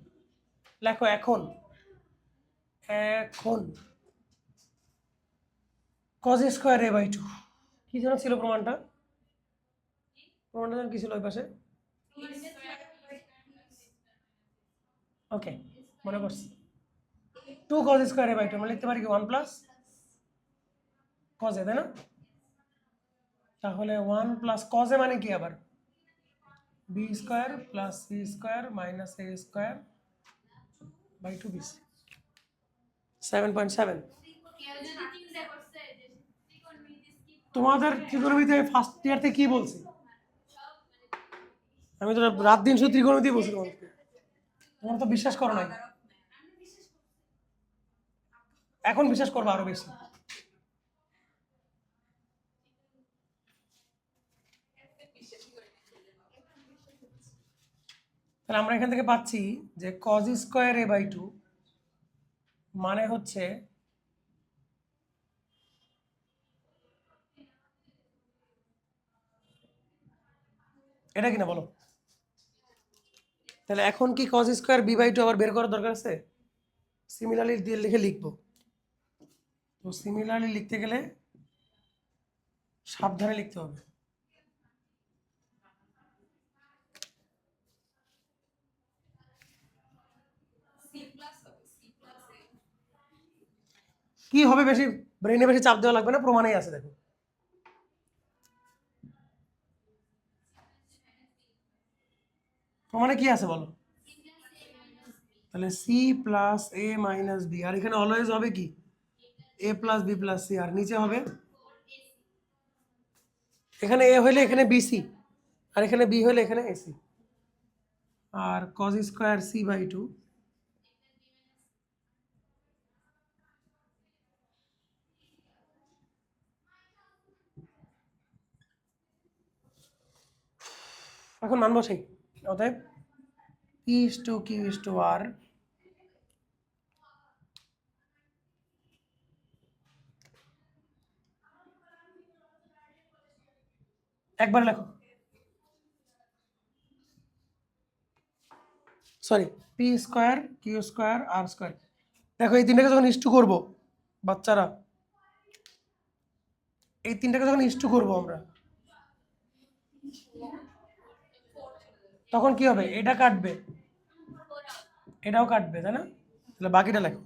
লেখো এখন, এখন cos স্কয়ার a/2 কি যেন ছিল প্রমাণটা, প্রমাণটা যেন কি ছিল ওই পাশে? ওকে, মনে পড়ছে। 2 cos স্কয়ার a/2 আমরা লিখতে পারি কি 1 প্লাস cos a, তাই না? তাহলে 1 প্লাস cos a মানে কি আবার b square plus c square minus a square by 2bc। 7.7। কেউ যদি চিন্তা করছে যে ত্রিকোণমিতি skip তোমাদের ত্রিকোণমিতি ফার্স্ট ইয়ার থেকে কি বলছি? আমি তো রাত দিন শুধু ত্রিকোণমিতি বলছি তোমাদেরকে, তোমরা তো বিশ্বাস করো না। এখন বিশ্বাস করবো আরো বেশি। তাহলে আমরা এখান থেকে পাচ্ছি যে cos স্কয়ার a/2 মানে হচ্ছে এটা কিনা বলো। তাহলে এখন কি cos স্কয়ার b/2 আবার বের করার দরকার আছে? সিমিলারলি দিয়ে লিখে লিখবো। তো সিমিলারলি লিখতে গেলে সাবধানে লিখতে হবে। C plus হবে C plus A কি হবে, বেশি ব্রেনে বেশি চাপ দেওয়া লাগবে না, প্রমাণেই আছে দেখো। প্রমাণে কি আছে বলো? তাহলে সি প্লাস এ মাইনাস বি, আর এখানে অলওয়েজ হবে কি এ প্লাস বি প্লাস সি, আর নিচে হবে এখানে এ হলে এখানে বিসি, আর এখানে বি হলে এখানে এসি। আর cos স্কয়ার c/2 এখন মান বসাই। অতএব P/Q/R একবার লেখো, sorry P square Q square R square. দেখো এই তিনটাকে যখন ইস্টু করবো বাচ্চারা, এই তিনটাকে যখন ইস্টু করবো আমরা, তখন কি হবে? এটা কাটবে, এটাও কাটবে, তাই না? তাহলে বাকিটা লেখো।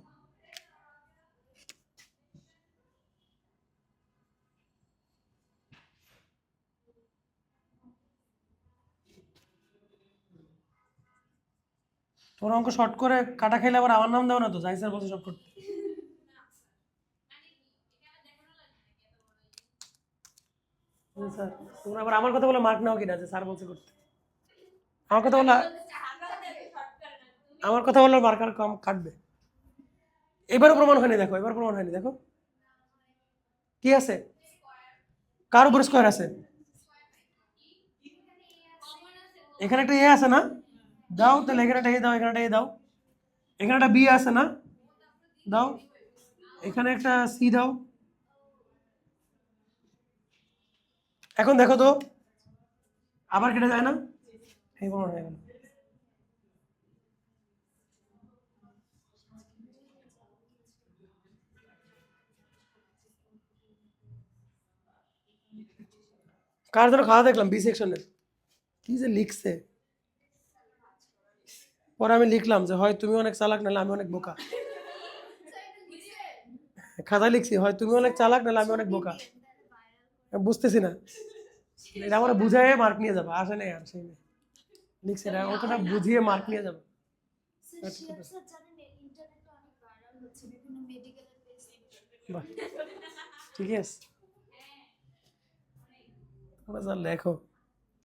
তোর অঙ্ক শর্ট করে কাটা খেলে আবার আমার নাম দাও না তো, যাই স্যার বলছে সব করতে। স্যার তোমরা আবার আমার কথা বলে মার্ক নাও কিনা যে স্যার বলছে করতে? আমার কথা বলে, আমার কথা বললে মার্কার কম কাটবে। এবারও প্রমাণ হয়নি, দেখো এবার প্রমাণ হয়নি। দেখো কি আছে, কার উপর স্কয়ার আছে? এখানে একটা এ আছে না, দাও। তাহলে এখানে একটা এ দাও, এখানে একটা এ দাও, এখানে একটা বি আছে না, দাও। এখানে একটা সি দাও। এখন দেখো তো আবার কেটে যায় না? এই প্রমাণ হয়ে গেল। কার জন্য খাওয়া দেখলাম বি সেকশনের, কি যে লিখছে। পরে আমি লিখলাম যে হয় তুমি অনেক চালাক, নাহলে আমি অনেক বোকা। খাতায় লিখছি হয় তুমি অনেক চালাক, নাহলে আমি অনেক বোকা। আমি বুঝতেছি না, এটা আমরা বুঝাই মার্ক নিয়ে যাবো। আসে নাই আর সেই নেই, লিখছি এটা ওটা বুঝিয়ে মার্ক নিয়ে যাবো। বাহ, ঠিক আছে, তোমরা যা লেখো।